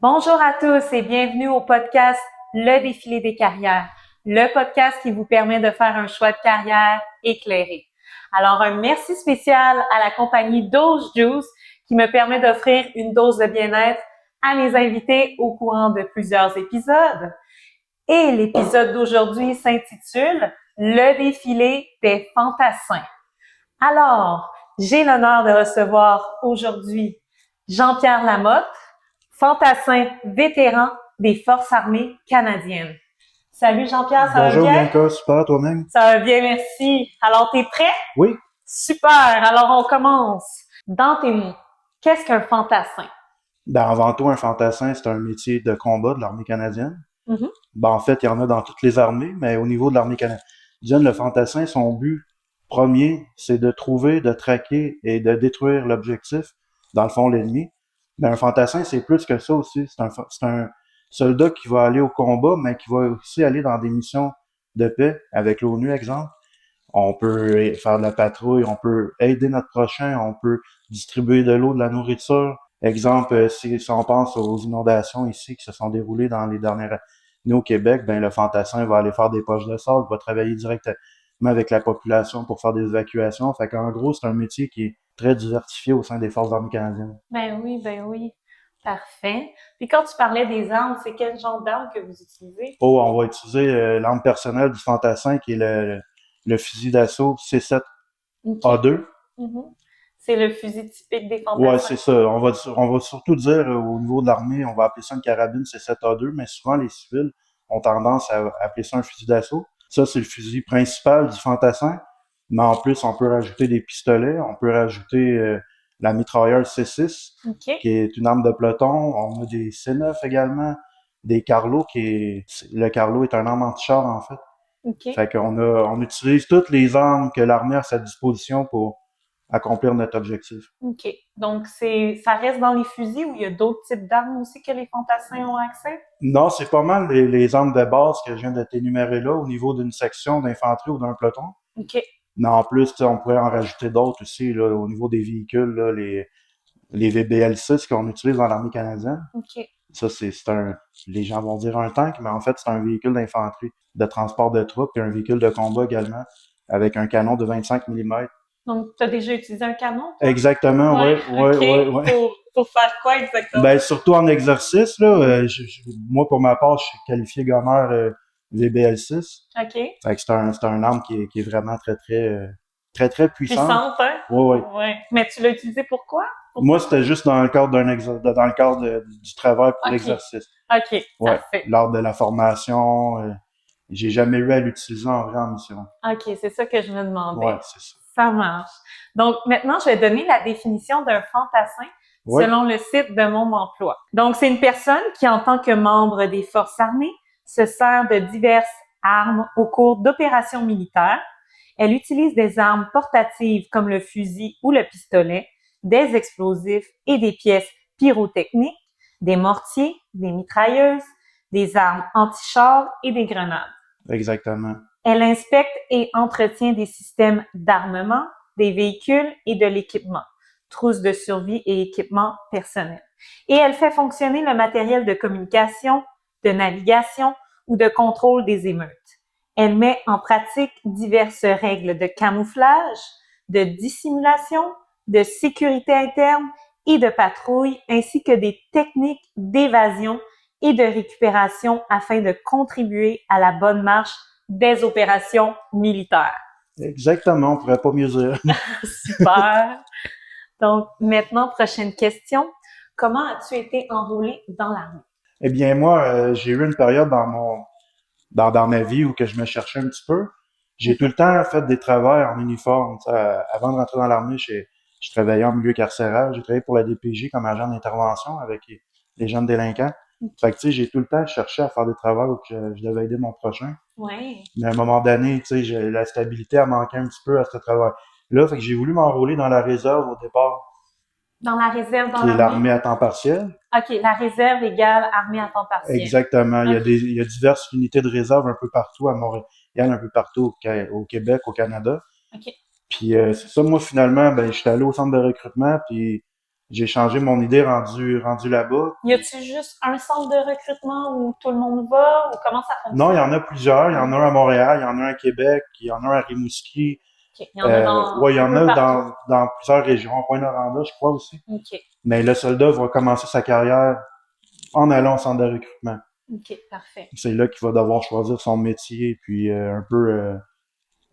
Bonjour à tous et bienvenue au podcast Le défilé des carrières, le podcast qui vous permet de faire un choix de carrière éclairé. Alors, un merci spécial à la compagnie Dose Juice qui me permet d'offrir une dose de bien-être à mes invités au courant de plusieurs épisodes. Et l'épisode d'aujourd'hui s'intitule Le défilé des fantassins. Alors, j'ai l'honneur de recevoir aujourd'hui Jean-Pierre Lamotte, fantassin vétéran des Forces armées canadiennes. Salut Jean-Pierre, ça va Bonjour bien? Bianca, super toi-même? Ça va bien, merci. Alors, t'es prêt? Oui. Super! Alors, on commence. Dans tes mots, qu'est-ce qu'un fantassin? Ben, avant tout, un fantassin, c'est un métier de combat de l'armée canadienne. Mhm. Ben, en fait, il y en a dans toutes les armées, mais au niveau de l'armée canadienne, le fantassin, son but premier, c'est de trouver, de traquer et de détruire l'objectif, dans le fond, l'ennemi. Mais un fantassin, c'est plus que ça aussi. C'est un soldat qui va aller au combat, mais qui va aussi aller dans des missions de paix avec l'ONU, exemple. On peut faire de la patrouille, on peut aider notre prochain, on peut distribuer de l'eau, de la nourriture. Exemple, si on pense aux inondations ici qui se sont déroulées dans les dernières années au Québec, ben le fantassin va aller faire des poches de sable, va travailler directement avec la population pour faire des évacuations. Fait qu'en gros, c'est un métier qui est très diversifié au sein des Forces armées canadiennes. Ben oui, ben oui. Parfait. Puis quand tu parlais des armes, c'est quel genre d'armes que vous utilisez? Oh, on va utiliser l'arme personnelle du fantassin qui est le fusil d'assaut OK. C7A2. Mhm. C'est le fusil typique des Ouais, fantassins. c'est ça. On va surtout dire au niveau de l'armée, on va appeler ça une carabine C7A2, mais souvent les civils ont tendance à appeler ça un fusil d'assaut. Ça, c'est le fusil principal du fantassin. Mais en plus, on peut rajouter des pistolets, on peut rajouter la mitrailleuse C6, OK. qui est une arme de peloton. On a des C9 également, des Carlo, le Carlo est un arme anti-char en fait. OK. Fait on utilise toutes les armes que l'armée a à sa disposition pour accomplir notre objectif. OK. Donc, ça reste dans les fusils ou il y a d'autres types d'armes aussi que les fantassins ont accès? Non, c'est pas mal les armes de base que je viens de t'énumérer là au niveau d'une section d'infanterie ou d'un peloton. OK. Mais en plus, on pourrait en rajouter d'autres aussi là, au niveau des véhicules, là, les VBL-6 qu'on utilise dans l'armée canadienne. OK. Ça, les gens vont dire un tank, mais en fait, c'est un véhicule d'infanterie, de transport de troupes, et un véhicule de combat également, avec un canon de 25 mm. Donc, tu as déjà utilisé un canon, toi? Exactement, Ouais. ouais, ouais, ouais, OK. ouais. Pour faire quoi exactement? Ben, surtout en exercice, là, moi, pour ma part, je suis qualifié gommeur VBL6. OK. Fait que c'est un arme qui est vraiment très, très puissante. Puissante, hein? Ouais, ouais. Ouais. Mais tu l'as utilisé pour quoi? Pour Moi, ça? c'était juste dans le cadre dans le cadre du travail pour OK. l'exercice. OK. Ouais. Parfait. Lors de la formation, j'ai jamais eu à l'utiliser en vrai en mission. OK. C'est ça que je me Ouais, demandais. c'est ça. Ça marche. Donc, maintenant, je vais donner la définition d'un fantassin Ouais, selon le site de mon emploi. Donc, c'est une personne qui, en tant que membre des forces armées, se sert de diverses armes au cours d'opérations militaires. Elle utilise des armes portatives comme le fusil ou le pistolet, des explosifs et des pièces pyrotechniques, des mortiers, des mitrailleuses, des armes anti-chars et des grenades. exactement. Elle inspecte et entretient des systèmes d'armement, des véhicules et de l'équipement, trousses de survie et équipements personnels. Et elle fait fonctionner le matériel de communication, de navigation ou de contrôle des émeutes. Elle met en pratique diverses règles de camouflage, de dissimulation, de sécurité interne et de patrouille, ainsi que des techniques d'évasion et de récupération afin de contribuer à la bonne marche des opérations militaires. Exactement, on pourrait pas mieux dire. Super. Donc, maintenant, prochaine question. Comment as-tu été enrôlé dans l'armée? Eh bien, moi, j'ai eu une période dans ma vie où que je me cherchais un petit peu. J'ai tout le temps fait des travails en uniforme. Avant de rentrer dans l'armée, je travaillais en milieu carcéral. J'ai travaillé pour la DPJ comme agent d'intervention avec les jeunes délinquants. Fait que, tu sais, j'ai tout le temps cherché à faire des travaux où que je devais aider mon prochain. Ouais. Mais à un moment donné, tu sais, la stabilité a manqué un petit peu à ce travail-là. Fait que j'ai voulu m'enrôler dans la réserve au départ, Dans la réserve, dans qui est l'armée? l'armée à temps partiel. OK, la réserve égale armée à temps partiel. Exactement. OK. Il y a diverses unités de réserve un peu partout à Montréal, un peu partout au Québec, au Canada. OK. Puis c'est ça, moi finalement, ben je suis allé au centre de recrutement, puis j'ai changé mon idée rendu là-bas. Y a-t-il juste un centre de recrutement où tout le monde va ou comment ça Non, il y fonctionne? en a plusieurs. Il y en a un à Montréal, il y en a un à Québec, il y en a un à Rimouski. OK. Il y en a Ouais, il y un en peu a partout. dans plusieurs régions. Rouyn-Noranda, je crois aussi. OK. Mais le soldat va commencer sa carrière en allant au centre de recrutement. OK, parfait. C'est là qu'il va devoir choisir son métier, puis un peu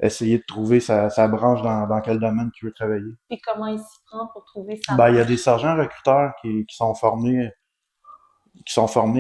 essayer de trouver sa branche dans quel domaine il veut travailler. Puis comment il s'y prend pour trouver sa Ben, il y a branche? des sergents recruteurs qui sont formés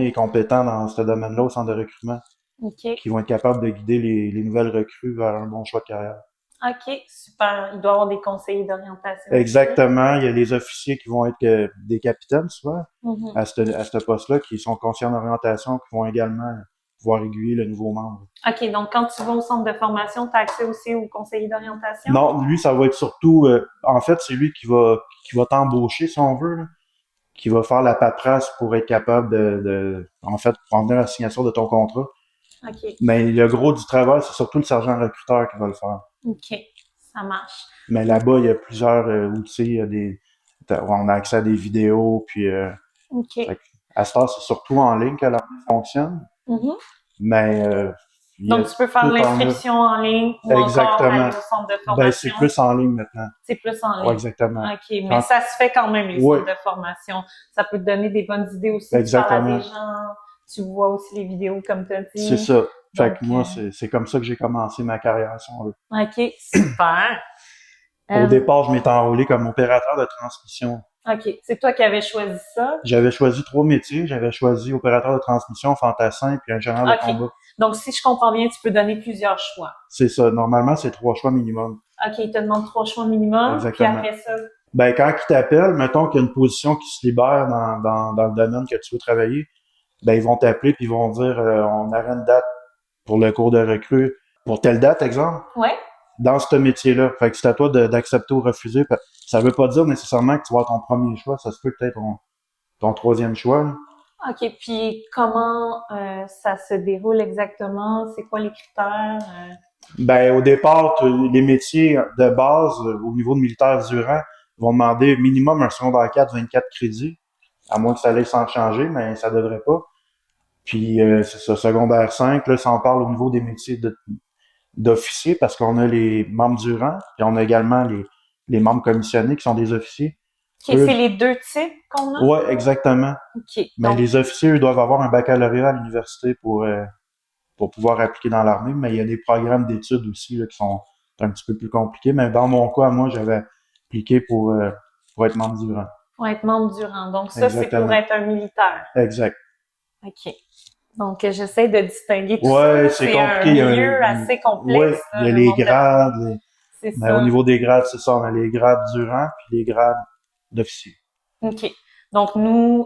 et compétents dans ce domaine-là au centre de recrutement, OK. qui vont être capables de guider les nouvelles recrues vers un bon choix de carrière. OK, super. Il doit y avoir des conseillers d'orientation aussi. Exactement. Il y a les officiers qui vont être des capitaines, souvent, Mhm. à ce poste-là, qui sont conscients d'orientation, qui vont également pouvoir aiguiller le nouveau membre. OK, donc quand tu vas au centre de formation, tu as accès aussi aux conseillers d'orientation? Non, lui, ça va être surtout, en fait, c'est lui qui va t'embaucher, si on veut, là, qui va faire la paperasse pour être capable en fait, prendre la signature de ton contrat. OK. Mais le gros du travail, c'est surtout le sergent recruteur qui va le faire. OK. Ça marche. Mais là-bas, il y a plusieurs outils, il y a on a accès à des vidéos, puis OK. fait que à ce temps, c'est surtout en ligne que l'armée fonctionne, Mhm. mais il y a Donc, tu peux faire tout en là. l'inscription en ligne ou encore Exactement. aller au centre de Ben, c'est formation. plus en ligne maintenant. C'est plus en Ouais, ligne. exactement. OK, mais ça se fait quand même, les Oui, centres de formation. Ça peut te donner des bonnes idées aussi. Tu parles à exactement. des gens, tu vois aussi les vidéos comme tu as C'est dit. ça. Fait Donc, que moi, c'est comme ça que j'ai commencé ma carrière, si on veut. OK, super. Au Euh, départ, je m'étais enrôlé comme opérateur de transmission. OK, c'est toi qui avais choisi ça. J'avais choisi 3 métiers. J'avais choisi opérateur de transmission, fantassin, puis ingénieur de OK. combat. Donc, si je comprends bien, tu peux donner plusieurs choix. C'est ça. Normalement, c'est 3 choix minimum. OK, il te demande 3 choix minimum, puis Exactement. après ça, Ben, quand ils t'appellent, mettons qu'il y a une position qui se libère dans le domaine que tu veux travailler, ben, ils vont t'appeler puis ils vont dire, on aurait une date pour le cours de recrue, pour telle date, exemple, ouais. dans ce métier-là. Fait que c'est à toi d'accepter ou refuser. Ça veut pas dire nécessairement que tu vas avoir ton premier choix. Ça se peut peut-être ton troisième choix, là. OK, puis comment ça se déroule exactement? C'est quoi les critères? Ben, au départ, les métiers de base, au niveau de militaire durant, vont demander minimum un secondaire 4, 24 crédits, à moins que ça laisse sans changer, mais ça devrait pas. Puis, c'est ça, secondaire 5, là, ça en parle au niveau des métiers d'officiers, parce qu'on a les membres du rang, et on a également les membres commissionnés qui sont des officiers. OK, Eux, c'est les deux types qu'on a? ouais, exactement. OK, Mais donc, les officiers, eux, doivent avoir un baccalauréat à l'université pour pouvoir appliquer dans l'armée, mais il y a des programmes d'études aussi là, qui sont un petit peu plus compliqués. Mais dans mon cas, moi, j'avais appliqué pour être membre du rang. pour être membre du rang. Donc, ça, c'est pour Exactement. être un militaire. Exact. OK. Donc, j'essaie de distinguer tout Ouais, ça. c'est C'est un compliqué. milieu assez complexe. Ouais, Là, il y a le les monde de grades. l'armée. C'est Mais au ça. niveau des grades, c'est ça. On a les grades du rang puis les grades d'officier. OK. Donc, nous,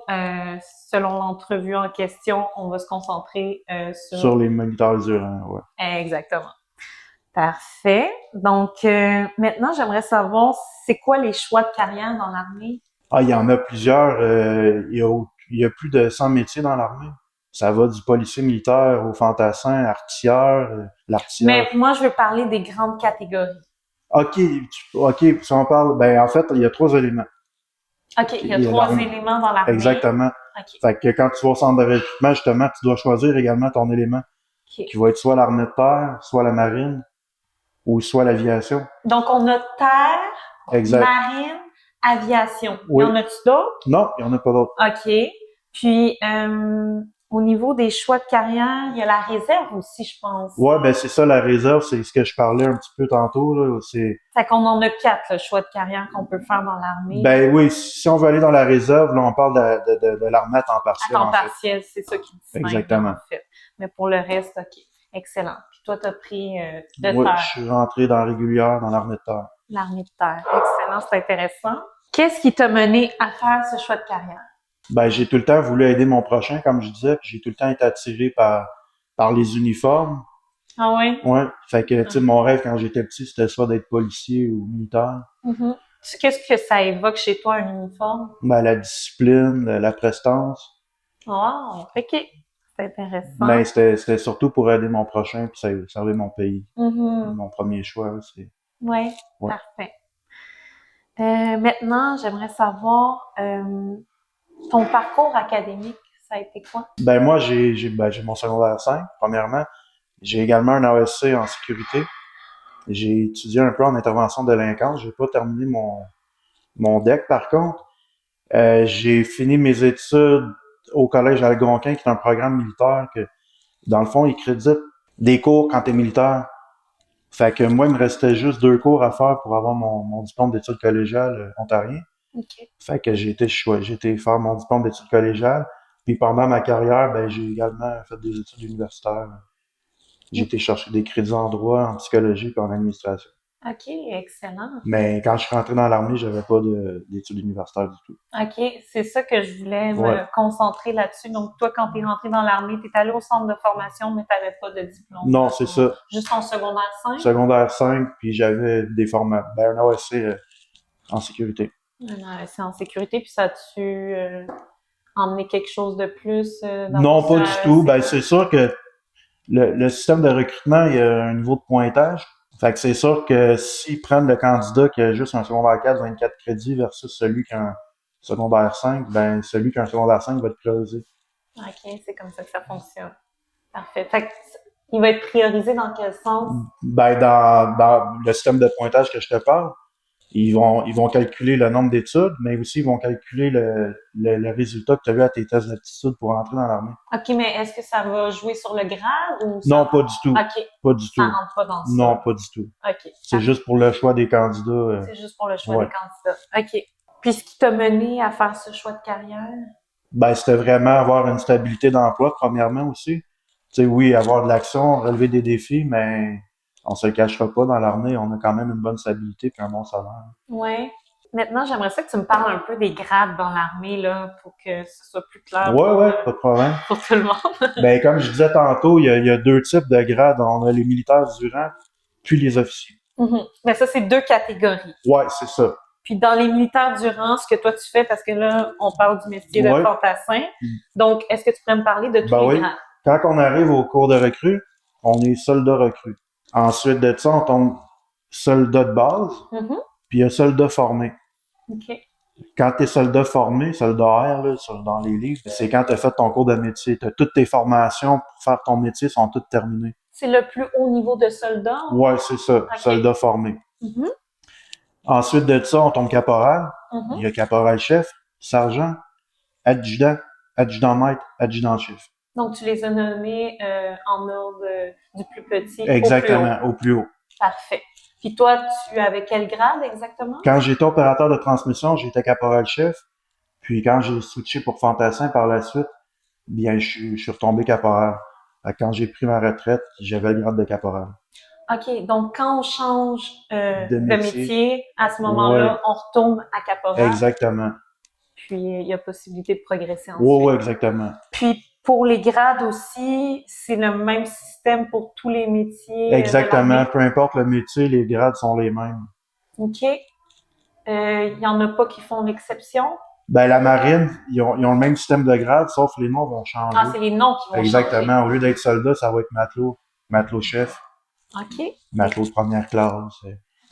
selon l'entrevue en question, on va se concentrer Sur les militaires du rang, ouais. Exactement. Parfait. Donc, maintenant, j'aimerais savoir, c'est quoi les choix de carrière dans l'armée? Ah, il y en a plusieurs. Il y a plus de 100 métiers dans l'armée. Ça va du policier militaire au fantassin, artilleur, l'artilleur. Mais moi, je veux parler des grandes catégories. OK, si on parle, ben, en fait, il y a 3 éléments. OK, il y a Il y a 3 l'armée. éléments dans l'armée. Exactement. OK. Fait que quand tu vas au centre de recrutement, justement, tu dois choisir également ton élément, OK. qui va être soit l'armée de terre, soit la marine, ou soit l'aviation. Donc, on a terre, Exact. marine, aviation. Oui. Y en a-tu d'autres? Non, il n'y en a pas d'autres. OK. Puis, au niveau des choix de carrière, il y a la réserve aussi, je pense. Ouais, ben c'est ça, la réserve, c'est ce que je parlais un petit peu tantôt, là. Fait qu'on en a 4, le choix de carrière qu'on peut faire dans l'armée. Ben oui, si on veut aller dans la réserve, là, on parle de l'armée à temps à partiel, temps en fait. partiel, c'est ça qui distingue, Exactement. en fait. Mais pour le reste, OK. Excellent. Puis toi, t'as pris de Moi, terre, je suis rentré dans la régulière, dans l'armée de terre. l'armée de terre. Excellent, c'est intéressant. Qu'est-ce qui t'a mené à faire ce choix de carrière? Ben, j'ai tout le temps voulu aider mon prochain, comme je disais, puis j'ai tout le temps été attiré par les uniformes. Ah oui? Ouais. Fait que, tu sais, mon rêve quand j'étais petit, c'était soit d'être policier ou militaire. Mm-hmm. Qu'est-ce que ça évoque chez toi, un uniforme? Ben, la discipline, la prestance. Oh, OK. C'est intéressant. Mais c'était surtout pour aider mon prochain puis servir mon pays. Mm-hmm. Mon premier choix, c'est... Ouais, Ouais. parfait. Maintenant, j'aimerais savoir ton parcours académique, ça a été quoi? Ben moi, j'ai mon secondaire 5, premièrement. J'ai également un AEC en sécurité. J'ai étudié un peu en intervention de délinquance. J'ai pas terminé mon DEC, par contre. J'ai fini mes études au collège Algonquin, qui est un programme militaire que, dans le fond, il crédite des cours quand t'es militaire. Fait que moi, il me restait juste 2 cours à faire pour avoir mon diplôme d'études collégiales ontarien. OK. Fait que j'ai été faire mon diplôme d'études collégiales. Puis pendant ma carrière, ben j'ai également fait des études universitaires. J'ai été chercher des crédits en droit, en psychologie et en administration. OK, excellent. Mais quand je suis rentré dans l'armée, j'avais pas d'études universitaires du tout. OK, c'est ça que je voulais Ouais. me concentrer là-dessus. Donc, toi, quand tu es rentré dans l'armée, tu es allé au centre de formation, mais tu n'avais pas de diplôme. Non, c'est ça. Juste en secondaire 5? Secondaire 5, puis j'avais des formations. Ben, un AEC en sécurité. C'est en sécurité, puis ça a-tu emmené quelque chose de plus dans Non, ton pas du tout. Ben, c'est sûr que le système de recrutement, il y a un niveau de pointage. Fait que c'est sûr que s'ils prennent le candidat qui a juste un secondaire 4, 24 crédits versus celui qui a un secondaire 5, ben celui qui a un secondaire 5 va être priorisé. OK, c'est comme ça que ça fonctionne. Parfait. Fait que, il va être priorisé dans quel sens? Ben dans le système de pointage que je te parle, ils vont calculer le nombre d'études, mais aussi ils vont calculer le résultat que tu as eu à tes tests d'aptitude pour entrer dans l'armée. OK, mais est-ce que ça va jouer sur le grade ou ça? Non, pas du tout. OK, Pas du ça tout. rentre pas dans ça. Non, pas du tout. OK. C'est juste pour le choix des candidats. C'est juste pour le choix ouais. des candidats. OK. Puis ce qui t'a mené à faire ce choix de carrière? Ben, c'était vraiment avoir une stabilité d'emploi, premièrement aussi. Tu sais, oui, avoir de l'action, relever des défis, mais on se le cachera pas, dans l'armée, on a quand même une bonne stabilité puis un bon salaire. Ouais. Maintenant, j'aimerais ça que tu me parles un peu des grades dans l'armée, là, pour que ce soit plus clair Ouais, pas de problème. pour tout le monde. Ben, comme je disais tantôt, il y a 2 types de grades. On a les militaires du rang, puis les officiers. Mais ça, c'est 2 catégories. Ouais, c'est ça. Puis dans les militaires du rang, ce que toi tu fais, parce que là, on parle du métier de Ouais. fantassin. Donc, est-ce que tu pourrais me parler de tous Ben les oui. grades? Quand on arrive au cours de recrue, on est soldat recrue. Ensuite de ça, on tombe soldat de base, Mhm. puis il y a soldat formé. OK. Quand t'es soldat formé, soldat R, là, dans les livres, c'est quand t'as fait ton cours de métier. T'as toutes tes formations pour faire ton métier sont toutes terminées. C'est le plus haut niveau de soldat? Ouais, c'est ça, soldat formé. Mhm. Ensuite de ça, on tombe caporal. Mhm. Il y a caporal-chef, sergent, adjudant, adjudant-maître, adjudant-chef. Donc, tu les as nommés en ordre du plus petit Exactement, au plus haut. Parfait. Puis toi, tu avais quel grade exactement? Quand j'étais opérateur de transmission, j'étais caporal-chef. Puis quand j'ai switché pour fantassin par la suite, bien, je suis retombé caporal. Quand j'ai pris ma retraite, j'avais le grade de caporal. OK. Donc, quand on change De de métier. métier, à ce moment-là, Ouais. on retourne à caporal. Exactement. Puis, il y a possibilité de progresser ensuite. Ouais, exactement. Puis, pour les grades aussi, c'est le même système pour tous les métiers. Exactement. Peu importe le métier, les grades sont les mêmes. OK. Il y en a pas qui font l'exception? Ben, la marine, ils ont le même système de grades, sauf les noms vont changer. Ah, c'est les noms qui vont Exactement. Au lieu d'être soldat, ça va être matelot, matelot-chef, changer. OK. matelot de première classe.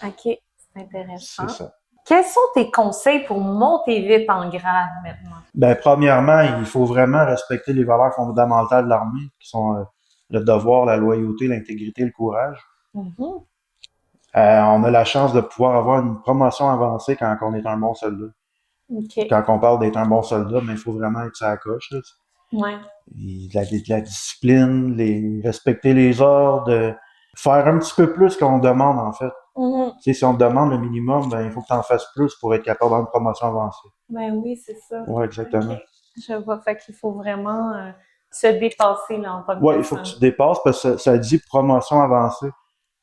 OK. C'est intéressant. C'est ça. Quels sont tes conseils pour monter vite en grade maintenant? Ben, premièrement, il faut vraiment respecter les valeurs fondamentales de l'armée, qui sont le devoir, la loyauté, l'intégrité, le courage. Mhm. On a la chance de pouvoir avoir une promotion avancée quand on est un bon soldat. OK. Quand on parle d'être un bon soldat, mais il faut vraiment être sur la coche. Là. Ouais. La discipline, respecter les ordres, faire un petit peu plus qu'on demande, en fait. Mhm. Tu sais, si on te demande le minimum, ben il faut que tu en fasses plus pour être capable d'avoir une promotion avancée. Ben oui, c'est ça. Ouais, exactement. OK. Je vois. Fait qu'il faut vraiment se dépasser là, en tant que Ouais, il faut que tu te dépasses parce que ça dit promotion avancée.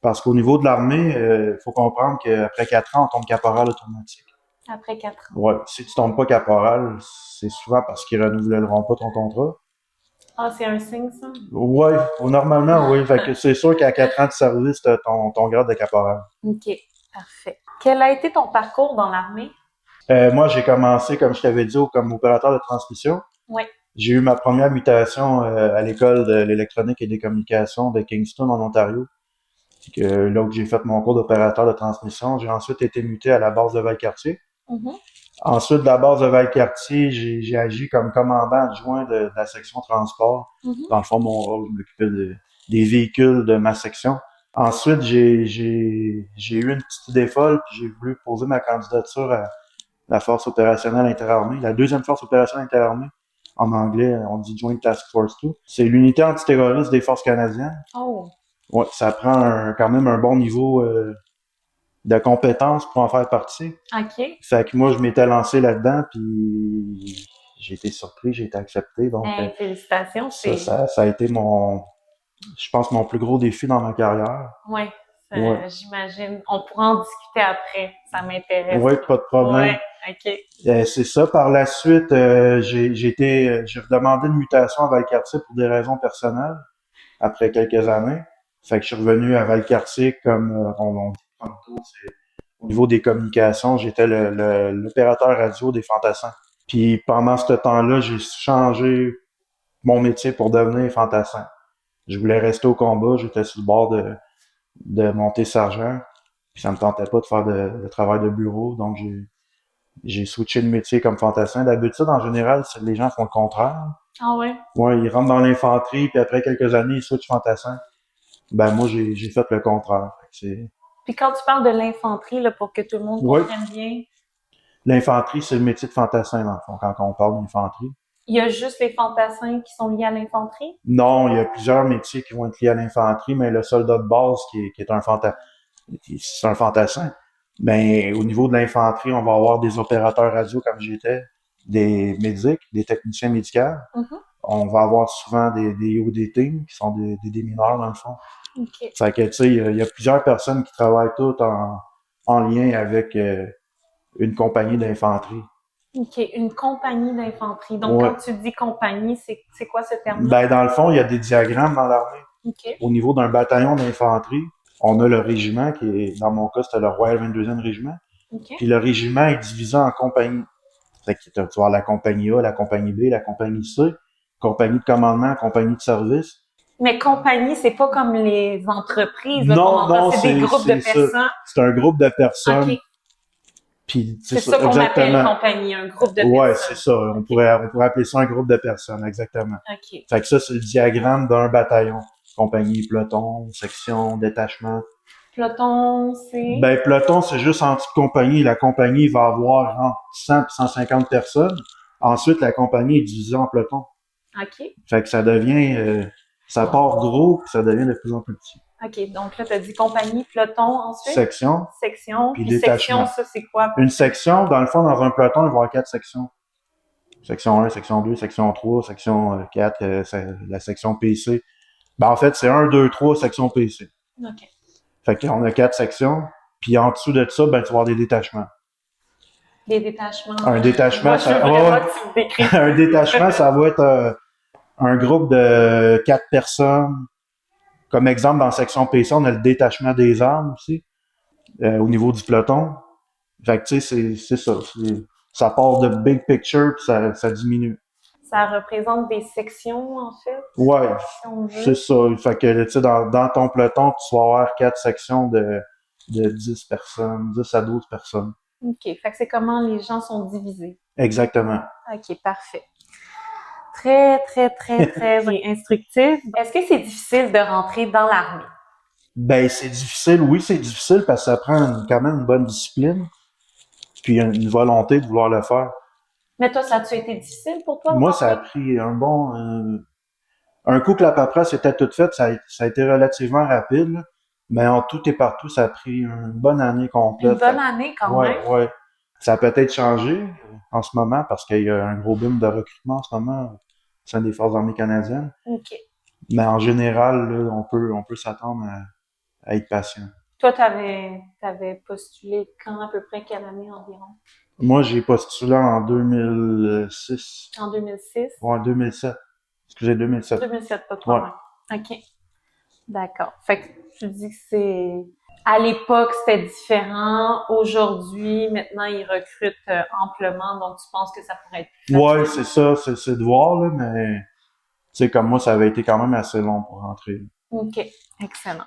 Parce qu'au niveau de l'armée, il faut comprendre qu'après 4 ans, on tombe caporal automatique. Après 4 ans. Ouais, si tu tombes pas caporal, c'est souvent parce qu'ils renouvelleront pas ton contrat. Ah, c'est un signe, ça? Ouais, normalement, oui. Fait que c'est sûr qu'à 4 ans de service, t'as ton grade de caporal. OK. Parfait. Quel a été ton parcours dans l'armée? Moi, j'ai commencé, comme je t'avais dit, comme opérateur de transmission. Oui. J'ai eu ma première mutation à l'école de l'électronique et des communications de Kingston, en Ontario. là où j'ai fait mon cours d'opérateur de transmission. J'ai ensuite été muté à la base de Valcartier. Mhm. Ensuite, de la base de Valcartier, j'ai agi comme commandant adjoint de la section transport. Mhm. Dans le fond, mon rôle, je m'occupais des véhicules de ma section. Ensuite, j'ai eu une petite idée folle, puis j'ai voulu poser ma candidature à la force opérationnelle interarmée, la deuxième force opérationnelle interarmée. En anglais, on dit Joint Task Force 2. C'est l'unité antiterroriste des forces canadiennes. Oh, Ouais, ça prend quand même un bon niveau de compétences pour en faire partie. OK. Fait que moi, je m'étais lancé là-dedans, puis j'ai été surpris, j'ai été accepté. Donc, Hey, félicitations, ça a été je pense, mon plus gros défi dans ma carrière. Ouais, Ouais. j'imagine. On pourra en discuter après. Ça m'intéresse. Ouais, pas de problème. Ouais, OK. C'est ça. Par la suite, j'ai redemandé une mutation à Valcartier pour des raisons personnelles après quelques années. Fait que je suis revenu à Valcartier comme on dit tantôt, c'est au niveau des communications, j'étais l'opérateur radio des fantassins. Puis pendant ce temps-là, j'ai changé mon métier pour devenir fantassin. Je voulais rester au combat, j'étais sur le bord de monter sergent, puis ça me tentait pas de faire de travail de bureau, donc j'ai switché de métier comme fantassin. D'habitude, en général, les gens font le contraire. Ah ouais? Ouais, ils rentrent dans l'infanterie, puis après quelques années, ils switchent fantassin. Ben moi, j'ai fait le contraire. Puis quand tu parles de l'infanterie, là, pour que tout le monde Oui, comprenne bien, l'infanterie, c'est le métier de fantassin, dans le fond, quand on parle d'infanterie. il y a juste les fantassins qui sont liés à l'infanterie? Non, il y a plusieurs métiers qui vont être liés à l'infanterie, mais le soldat de base, qui est c'est un fantassin. Mais au niveau de l'infanterie, on va avoir des opérateurs radio comme j'étais, des médics, des techniciens médicaux. Mhm. On va avoir souvent des ODT, qui sont des démineurs, dans le fond. OK. Fait que, tu sais, il y a plusieurs personnes qui travaillent toutes en lien avec une compagnie d'infanterie. OK. Une compagnie d'infanterie. Donc, Ouais. quand tu dis compagnie, c'est quoi ce terme-là? Ben, dans le fond, il y a des diagrammes dans l'armée. OK. Au niveau d'un bataillon d'infanterie, on a le régiment qui est, dans mon cas, c'était le Royal 22e Régiment. OK. Puis le régiment est divisé en compagnies. Fait que tu vas avoir la compagnie A, la compagnie B, la compagnie C, compagnie de commandement, compagnie de service. Mais compagnie, c'est pas comme les entreprises, là, qu'on Non, entend, non, c'est des groupes de c'est ça. personnes. C'est un groupe de personnes. OK. Puis C'est ça qu'on appelle exactement. compagnie, un groupe de Ouais, personnes. c'est ça. On pourrait appeler ça un groupe de personnes, exactement. OK. Fait que ça, c'est le diagramme d'un bataillon. Compagnie, peloton, section, détachement. Peloton, c'est... Ben, peloton, c'est juste en dessous de compagnie. La compagnie va avoir entre 100 et 150 personnes. Ensuite, la compagnie est divisée en pelotons. OK. Fait que ça devient, ça part gros, puis ça devient de plus en plus petit. OK. Donc là, tu as dit compagnie, peloton, ensuite? Section, Section. puis Puis section, détachement. ça, c'est quoi? Une section, dans le fond, dans un peloton, il va y avoir 4 sections. Section 1, section 2, section 3, section 4, la section PC. Ben, en fait, c'est 1, 2, 3, section PC. OK. Fait qu'on a 4 sections. Puis en dessous de ça, ben, tu vas avoir des détachements. Des détachements. Un détachement, Moi, je veux vraiment que tu me décrives. un détachement, ça va être un groupe de 4 personnes. Comme exemple, dans la section PC, on a le détachement des armes aussi, au niveau du peloton. Fait que, tu sais, c'est ça. Ça part de big picture, puis ça diminue. Ça représente des sections, en fait. Ouais, Si on veut. c'est ça. Fait que, tu sais, dans ton peloton, tu vas avoir 4 sections de 10 personnes, 10 à 12 personnes. OK. Fait que c'est comment les gens sont divisés. Exactement. OK, parfait. Très, très, très, très instructif. Est-ce que c'est difficile de rentrer dans l'armée? Ben, c'est difficile. Oui, c'est difficile parce que ça prend quand même une bonne discipline, puis une volonté de vouloir le faire. Mais toi, ça a-tu été difficile pour toi de Moi, ça a rentrer? pris un coup que la paperasse était toute faite, ça a été relativement rapide, là. Mais en tout et partout, ça a pris une bonne année complète. Une bonne année quand Ouais, même. ouais. Ça a peut-être changé en ce moment parce qu'il y a un gros boom de recrutement en ce moment au sein des Forces armées canadiennes. OK. Mais en général, là, on peut s'attendre à être patient. Toi, t'avais postulé quand, à peu près, quelle année environ? Moi, j'ai postulé en 2006. En 2006? Ouais, 2007. Excusez, 2007. 2007, pas trop Ouais. loin. OK. D'accord. Fait que tu dis que c'est... À l'époque, c'était différent. Aujourd'hui, maintenant, ils recrutent amplement. Donc, tu penses que ça pourrait être plus Ouais, facile? c'est ça, c'est de voir, là, mais tu sais, comme moi, ça avait été quand même assez long pour rentrer. OK. Excellent.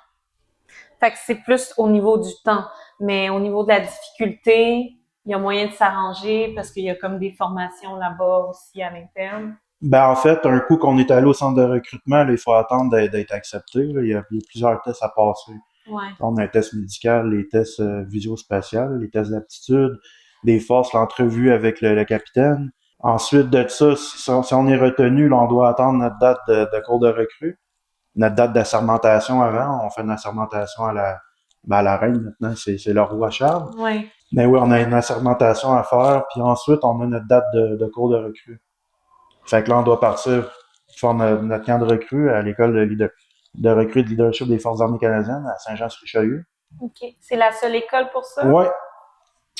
Fait que c'est plus au niveau du temps. Mais au niveau de la difficulté, il y a moyen de s'arranger parce qu'il y a comme des formations là-bas aussi à l'interne. Ben, en fait, un coup qu'on est allé au centre de recrutement, là, il faut attendre d'être accepté. Là. Il y a plusieurs tests à passer. Ouais. On a un test médical, les tests visio-spatial, les tests d'aptitude, des forces, l'entrevue avec le capitaine. Ensuite de ça, si on est retenu, là, on doit attendre notre date de cours de recrue, notre date d'assermentation avant. On fait une assermentation à la reine maintenant, c'est le roi Charles. Ouais. Mais oui, on a une assermentation à faire, puis ensuite, on a notre date de cours de recrue. Fait que là, on doit partir faire notre camp de recrue à l'école de recrue de leadership des Forces armées canadiennes à Saint-Jean-sur-Richelieu. OK. C'est la seule école pour ça? Ouais,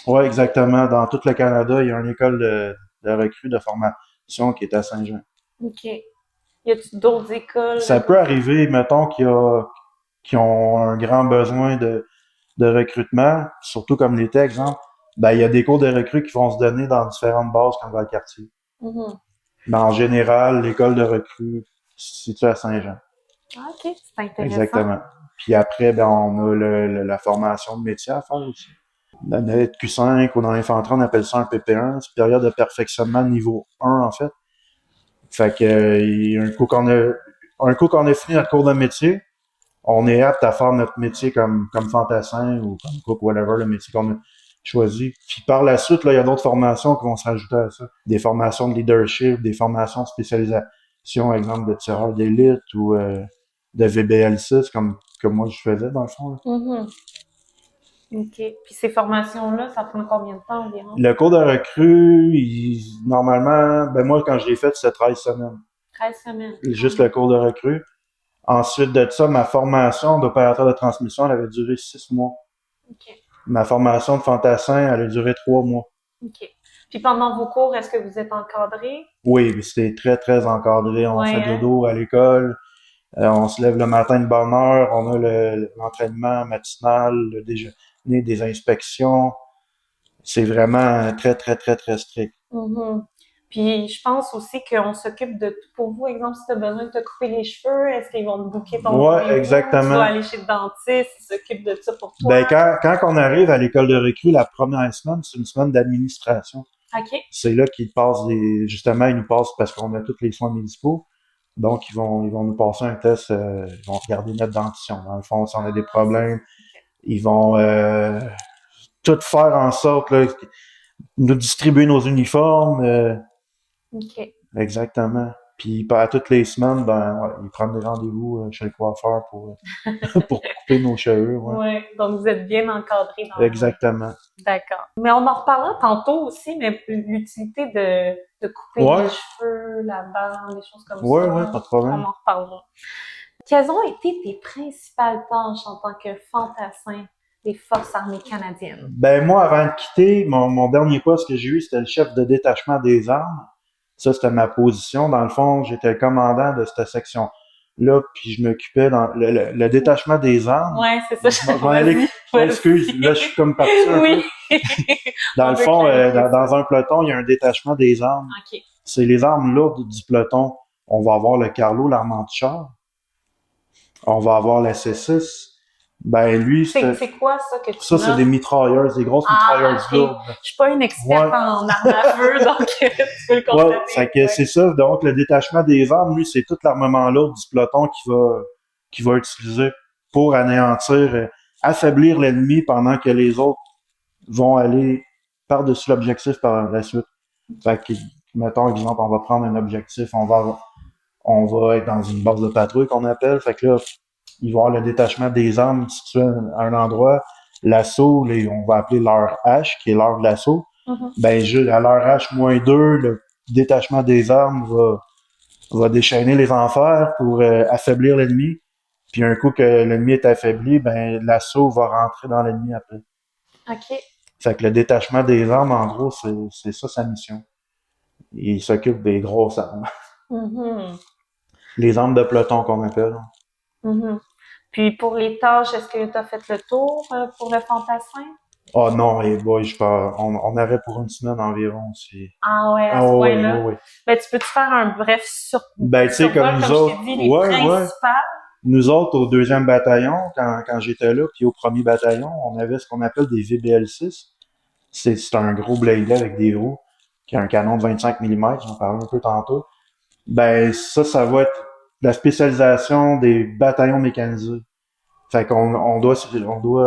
ouais, exactement. Dans tout le Canada, il y a une école de recrue de formation qui est à Saint-Jean. OK. Y a-tu d'autres écoles? Ça peut arriver, mettons, qui ont un grand besoin de recrutement, surtout comme l'été, exemple. Ben, il y a des cours de recrue qui vont se donner dans différentes bases comme dans le quartier. Mhm. Mais en général, l'école de recrue se situe à Saint-Jean. Ah, OK, c'est intéressant. Exactement. Puis après, ben, on a la formation de métier à faire aussi. Dans le Q5 ou dans l'infanterie, on appelle ça un PP1. C'est période de perfectionnement niveau 1, en fait. Fait que, un coup qu'on a fini notre cours de métier, on est apte à faire notre métier comme fantassin ou comme cook, whatever, le métier qu'on a choisi. Puis par la suite, là, il y a d'autres formations qui vont se rajouter à ça. Des formations de leadership, des formations de spécialisation, exemple de tireur d'élite ou de VBL6, comme moi je faisais dans le fond. Là. Mhm. OK. Puis ces formations-là, ça prend combien de temps environ? Le cours de recrue, normalement, ben moi quand je l'ai fait, c'était 13 semaines. 13 semaines. Juste le cours de recrue. Ensuite de ça, ma formation d'opérateur de transmission, elle avait duré 6 mois. OK. Ma formation de fantassin, elle a duré 3 mois. OK. Puis pendant vos cours, est-ce que vous êtes encadré? Oui, mais c'était très, très encadré. On Ouais, fait hein? dodo à l'école. On se lève le matin de bonne heure. On a l'entraînement matinal, le déjeuner, des inspections. C'est vraiment très, très, très, très strict. Mhm. Puis je pense aussi qu'on s'occupe de tout pour vous. Exemple, si tu as besoin de te couper les cheveux, est-ce qu'ils vont te booker ton Ouais, rendez-vous? Tu exactement. dois aller chez le dentiste, ils s'occupent de ça pour toi. Ben, quand on arrive à l'école de recrue, la première semaine, c'est une semaine d'administration. OK. C'est là qu'ils passent justement, ils nous passent parce qu'on a tous les soins municipaux. Donc, ils vont nous passer un test, ils vont regarder notre dentition. Dans le fond, si on a des problèmes, ils vont tout faire en sorte, là, nous distribuer nos uniformes. OK. Exactement. Puis, à toutes les semaines, ben, ouais, ils prennent des rendez-vous chez le coiffeur pour couper nos cheveux. Ouais. Ouais. Donc vous êtes bien encadré dans Exactement. D'accord. Mais on en reparlera tantôt aussi, mais l'utilité de couper Ouais. les cheveux, la barbe, des choses comme Ouais, ça. ouais, pas de On problème. en reparlera. Quelles ont été tes principales tâches en tant que fantassin des Forces armées canadiennes? Ben, moi, avant de quitter, mon dernier poste que j'ai eu, c'était le chef de détachement des armes. Ça, c'était ma position. Dans le fond, j'étais le commandant de cette section-là, puis je m'occupais dans le détachement des armes. Ouais, c'est ça. Je m'en allais. Excuse, là, je suis comme parti un Oui. peu. Dans On le veut fond, clarifier ça. dans un peloton, il y a un détachement des armes. OK. C'est les armes lourdes du peloton. On va avoir le Carlo, l'arme anti-char. On va avoir la C6. Ben, lui, C'est quoi ça que tu ça, c'est nommes? des mitrailleuses, des grosses mitrailleuses OK. lourdes. Je suis pas une experte Ouais. en armes à feu, donc tu peux le Ouais, compléter. fait que c'est ça. Donc, le détachement des armes, lui, c'est tout l'armement lourd du peloton qui va utiliser pour anéantir, affaiblir l'ennemi pendant que les autres vont aller par-dessus l'objectif par la suite. Fait que, mettons, exemple, on va prendre un objectif, on va être dans une base de patrouille qu'on appelle. Fait que là, ils vont avoir le détachement des armes situé à un endroit. L'assaut, on va appeler l'heure H, qui est l'heure de l'assaut. Mhm. Ben, à l'heure H-2, le détachement des armes va déchaîner les enfers pour affaiblir l'ennemi. Puis un coup que l'ennemi est affaibli, ben l'assaut va rentrer dans l'ennemi après. OK. Fait que le détachement des armes, en gros, c'est ça sa mission. Il s'occupe des grosses armes. Mhm. Les armes de peloton qu'on appelle. Mhm. Puis pour les tâches, est-ce que tu as fait le tour pour le fantassin? Oh non, et boy, on aurait pour une semaine environ. Ah ouais, à ce Oh, oui, point-là. oui, oui. Ben, tu peux-tu faire un bref Ben, tu sais, survol, comme nous comme je autres. t'ai dit, les Ouais, ouais. principales? Nous autres, au 2e bataillon, quand j'étais là, puis au 1er bataillon, on avait ce qu'on appelle des VBL-6. C'est un gros blindé avec des roues, qui a un canon de 25 mm, j'en parlais un peu tantôt. Ben, ça va être la spécialisation des bataillons mécanisés. Fait qu'on doit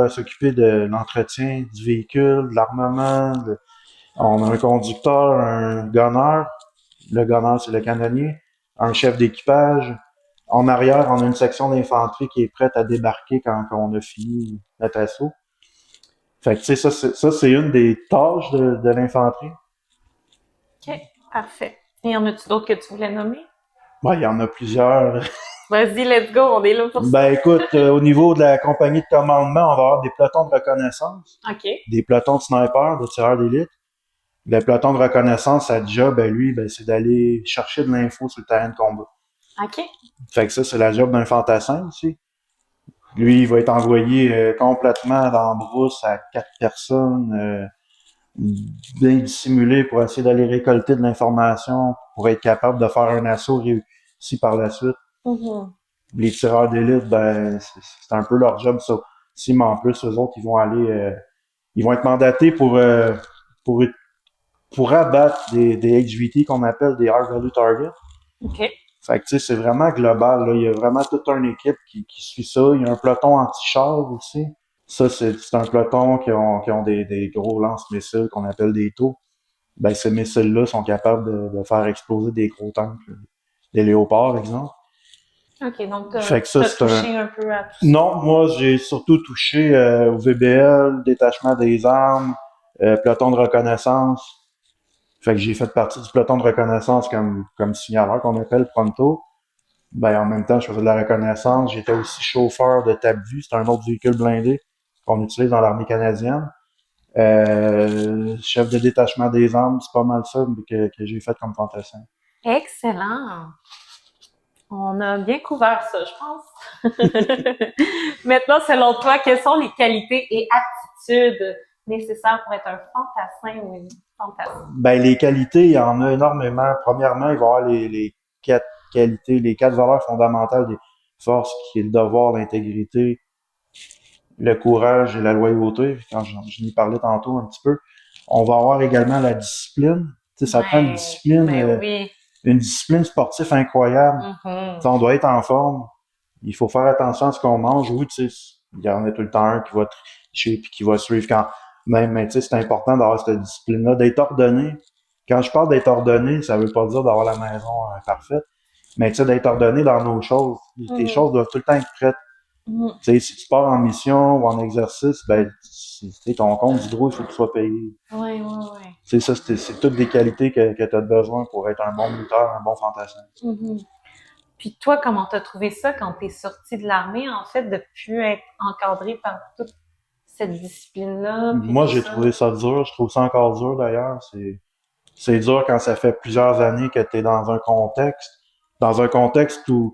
s'occuper de l'entretien du véhicule, de l'armement, on a un conducteur, un gunner. Le gunner, c'est le canonnier. Un chef d'équipage. En arrière, on a une section d'infanterie qui est prête à débarquer quand on a fini notre assaut. Fait que, tu sais, ça, c'est une des tâches de l'infanterie. OK, parfait. Et y en a-tu d'autres que tu voulais nommer? Ben, il y en a plusieurs. Vas-y, let's go, on est là pour ça. Ben, écoute, au niveau de la compagnie de commandement, on va avoir des pelotons de reconnaissance, OK. des pelotons de snipers, de tireurs d'élite. Le peloton de reconnaissance, sa job, ben, lui, ben, c'est d'aller chercher de l'info sur le terrain de combat. OK. Fait que ça, c'est la job d'un fantassin aussi. Lui, il va être envoyé complètement dans la brousse à 4 personnes, bien dissimulé pour essayer d'aller récolter de l'information pour être capable de faire un assaut réussi par la suite. Mhm. Les tireurs d'élite, ben c'est un peu leur job ça. Si, mais en plus, eux autres, ils vont être mandatés pour, pour abattre des HVT qu'on appelle des High Value Targets. OK. Fait que tu sais, c'est vraiment global. Là. Il y a vraiment toute une équipe qui suit ça. Il y a un peloton anti-char aussi. Ça, c'est un peloton qui ont des gros lance-missiles qu'on appelle des taux. Ben, ces missiles-là sont capables de faire exploser des gros tanks. Là. Des léopards, exemple. OK, donc Fait que ça, t'as c'est touché un peu à tout ça. Non, moi, j'ai surtout touché au VBL, détachement des armes, peloton de reconnaissance. Fait que j'ai fait partie du peloton de reconnaissance comme signaleur qu'on appelle Pronto. Ben, en même temps, je faisais de la reconnaissance. J'étais aussi chauffeur de TAPVU. C'est un autre véhicule blindé qu'on utilise dans l'armée canadienne. Chef de détachement des armes, c'est pas mal ça que j'ai fait comme fantassin. Excellent. On a bien couvert ça, je pense. Maintenant, selon toi, quelles sont les qualités et aptitudes nécessaires pour être un fantassin ou une fantassin? Ben, les qualités, il y en a énormément. Premièrement, il va y avoir les 4 qualités, les 4 valeurs fondamentales des forces, qui est le devoir, l'intégrité, le courage et la loyauté. Quand je l'ai parlé tantôt un petit peu. On va avoir également la discipline. Tu sais, ça prend Oui. une discipline sportive incroyable. Mhm. On doit être en forme. Il faut faire attention à ce qu'on mange. Oui, tu sais, il y en a tout le temps un qui va tricher puis qui va suivre quand même. Mais tu sais, c'est important d'avoir cette discipline-là, d'être ordonné. Quand je parle d'être ordonné, ça veut pas dire d'avoir la maison parfaite, mais tu sais, d'être ordonné dans nos choses. Tes choses doivent tout le temps être prêtes. Tu sais, si tu pars en mission ou en exercice, ben, tu sais, ton compte d'hydro, il faut qu'il soit payé. Oui. Tu sais, ça, c'est toutes des qualités que tu as besoin pour être un bon lutteur, un bon fantassin. Mhm. Puis toi, comment t'as trouvé ça quand t'es sorti de l'armée, en fait, de plus être encadré par toute cette discipline-là? Puis Moi, tout j'ai ça? trouvé ça dur. Je trouve ça encore dur, d'ailleurs. C'est dur quand ça fait plusieurs années que tu es dans un contexte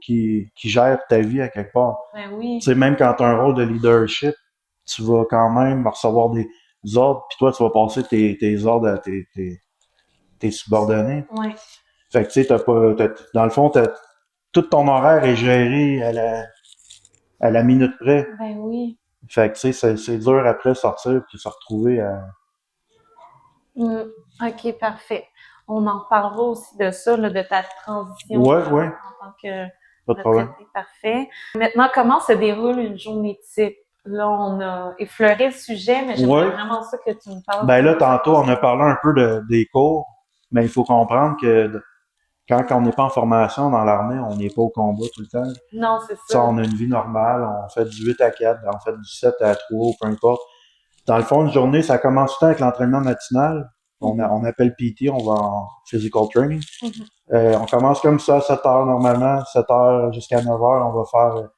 qui gère ta vie à quelque part. Ben oui. Tu sais, même quand tu as un rôle de leadership, tu vas quand même recevoir des ordres, puis toi, tu vas passer tes ordres à tes subordonnés. Ouais. Fait que tu sais, dans le fond, tout ton horaire est géré à la minute près. Ben oui. Fait que tu sais, c'est dur après sortir puis se retrouver à... Mm. OK, parfait. On en reparlera aussi de ça, là, de ta transition Ouais, en tant que pas de problème. retraité. Parfait. Maintenant, comment se déroule une journée type? Là, on a effleuré le sujet, mais j'aimerais vraiment ça que tu me parles. Ben là, tantôt, on a parlé un peu des cours, mais il faut comprendre que quand on n'est pas en formation dans l'armée, on n'est pas au combat tout le temps. Non, c'est Ça, ça. on a une vie normale, on fait du 8 à 4, on fait du 7 à 3, peu importe. Dans le fond, une journée, ça commence tout le temps avec l'entraînement matinal. On appelle PT, on va en physical training. On commence comme ça à 7 heures normalement, 7 heures jusqu'à 9 heures, on va faire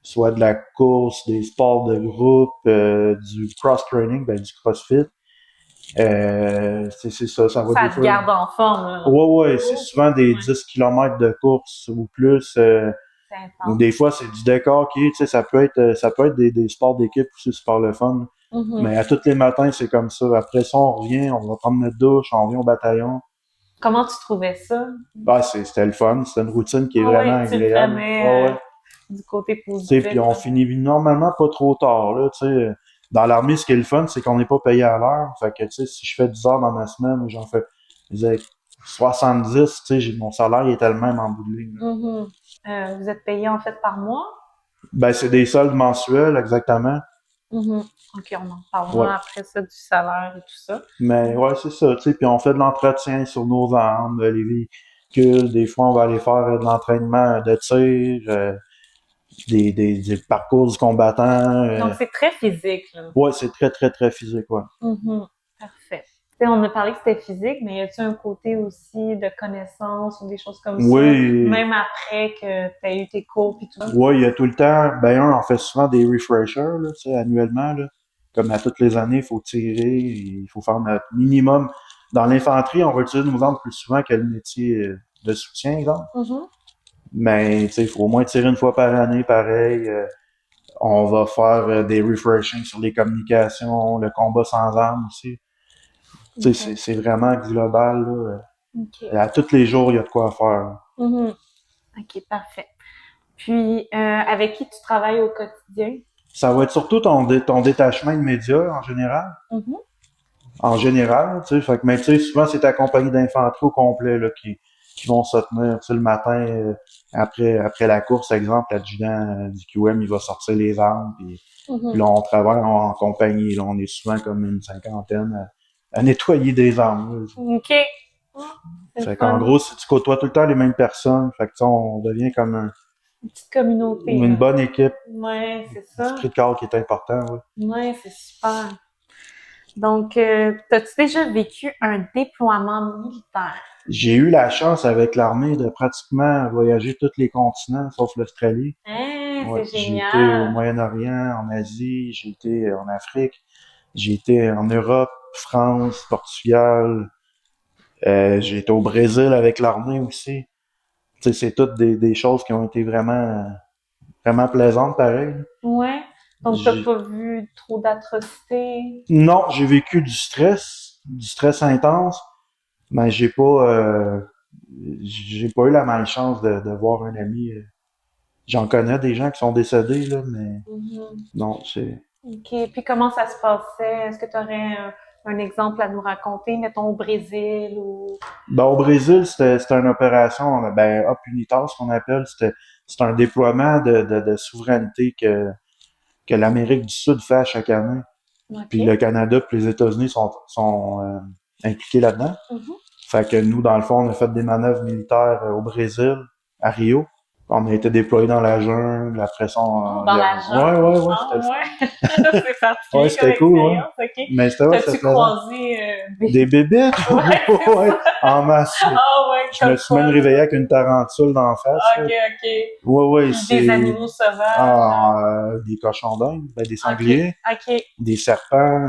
soit de la course, des sports de groupe, du cross-training, ben du crossfit. C'est ça, ça va Ça des te fois. garde en forme, là. Ouais, c'est souvent des 10 km de course ou plus. C'est Ou intense. des fois, c'est du décor qui, tu sais, ça peut être des sports d'équipe aussi, super le fun. Mais à tous les matins, c'est comme ça. Après ça, on revient, on va prendre notre douche, on revient au bataillon. Comment tu trouvais ça? C'était le fun. C'était une routine qui est Ah vraiment ouais, tu le agréable. prenais. Ouais. du côté Tu sais, positif. puis on finit normalement pas trop tard, là, tu sais. Dans l'armée, ce qui est le fun, c'est qu'on n'est pas payé à l'heure. Fait que, tu sais, si je fais 10 heures dans ma semaine, j'en fais, je disais, 70, tu sais, mon salaire il était le même en bout de ligne, là. Mhm. Vous êtes payé en fait par mois? Ben, c'est des soldes mensuels, exactement. Mhm. OK, on en Ouais. parlera après ça du salaire et tout ça. Mais ouais, c'est ça, tu sais, puis on fait de l'entretien sur nos armes, les véhicules, des fois on va aller faire de l'entraînement de tir, des parcours du combattant. Donc, c'est très physique, là. Ouais, c'est très, très, très physique, ouais. Mhm. Parfait. Tu sais, on a parlé que c'était physique, mais y a-t-il un côté aussi de connaissances ou des choses comme ça, Oui, même après que tu as eu tes cours puis tout ça? ouais, il y a tout le temps, ben on fait souvent des refreshers, là, tu sais, annuellement, là. Comme à toutes les années, il faut tirer, il faut faire notre minimum. Dans l'infanterie, on va utiliser nos armes plus souvent que le métier de soutien, exemple. Mhm. Mais, tu sais, il faut au moins tirer une fois par année, pareil. On va faire des refreshings sur les communications, le combat sans armes aussi. Tu sais, OK. c'est vraiment global, là. OK. À tous les jours, il y a de quoi faire. Mhm. OK, parfait. Puis, avec qui tu travailles au quotidien? Ça va être surtout ton détachement immédiat en général. Mhm. En général, tu sais, fait que, mais tu sais, souvent c'est ta compagnie d'infanterie au complet là, qui vont se tenir. Tu sais, le matin, après la course, exemple, l'adjudant du QM, il va sortir les armes, puis Mhm. là, on travaille en compagnie. Là, on est souvent comme une cinquantaine à nettoyer des armes, là. OK. Ah, c'est le Fait qu'en fun. gros, si tu côtoies tout le temps les mêmes personnes, fait que tu sais, on devient comme Une petite communauté, une là. bonne équipe, Ouais, c'est ça. esprit de corps qui est important, oui. Ouais, c'est super. Donc, as-tu déjà vécu un déploiement militaire? J'ai eu la chance avec l'armée de pratiquement voyager tous les continents, sauf l'Australie. Hein, Ouais, c'est j'ai été au génial! Moyen-Orient, en Asie, j'ai été en Afrique, j'ai été en Europe, France, Portugal, j'ai été au Brésil avec l'armée aussi. Tu sais, c'est toutes des choses qui ont été vraiment plaisantes, pareil. Ouais. Donc, t'as J'ai- pas vu trop d'atrocités? Non, j'ai vécu du stress intense, mais j'ai pas eu la malchance de voir un ami. J'en connais des gens qui sont décédés, là, mais Mhm. non, c'est. OK. Puis, comment ça se passait? Est-ce que tu aurais un exemple à nous raconter, mettons, au Brésil ou... Ben, au Brésil, c'était une opération, ben, Op Unitas, qu'on appelle. C'est un déploiement de souveraineté que l'Amérique du Sud fait à chaque année. Puis le OK. Canada puis les États-Unis sont impliqués là-dedans. Mhm. Fait que nous, dans le fond, on a fait des manœuvres militaires au Brésil, à Rio. On a été déployés dans la jungle, après ça, Oh, dans la ouais, jungle? ouais, ouais, Ah, c'était le fun. ouais! C'est Ouais, particulier comme c'était cool, ouais. expérience, OK. Mais ouais, c'était T'as-tu plaisant. croisé Des des... bébites? Ouais, c'est Ouais, ça! en masse. Ah, ouais, Je me comme suis même quoi, là? réveillé avec une tarentule d'en face, là. OK, OK. Ouais, ouais, Puis des c'est animaux sauvages. des cochons d'Inde, ben, des OK, sangliers, OK. des serpents.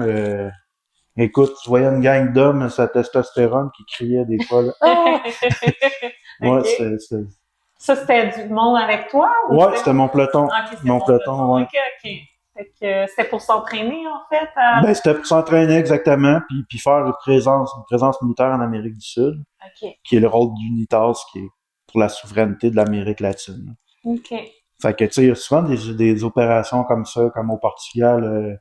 Écoute, tu voyais une gang d'hommes, sa testostérone qui criait des fois, là. Ah! Ouais, OK. c'était, Ça, c'était du monde avec toi ou ouais, c'était... c'était mon peloton. OK, c'était Mon ton peloton. peloton, ouais. OK, OK. Fait que c'était pour s'entraîner, en fait, à... Ben, c'était pour s'entraîner exactement, puis faire une présence militaire en Amérique du Sud, OK, qui est le rôle d'UNITAS, qui est pour la souveraineté de l'Amérique latine. OK, Fait que, tu sais, il y a souvent des opérations comme ça, comme au Portugal,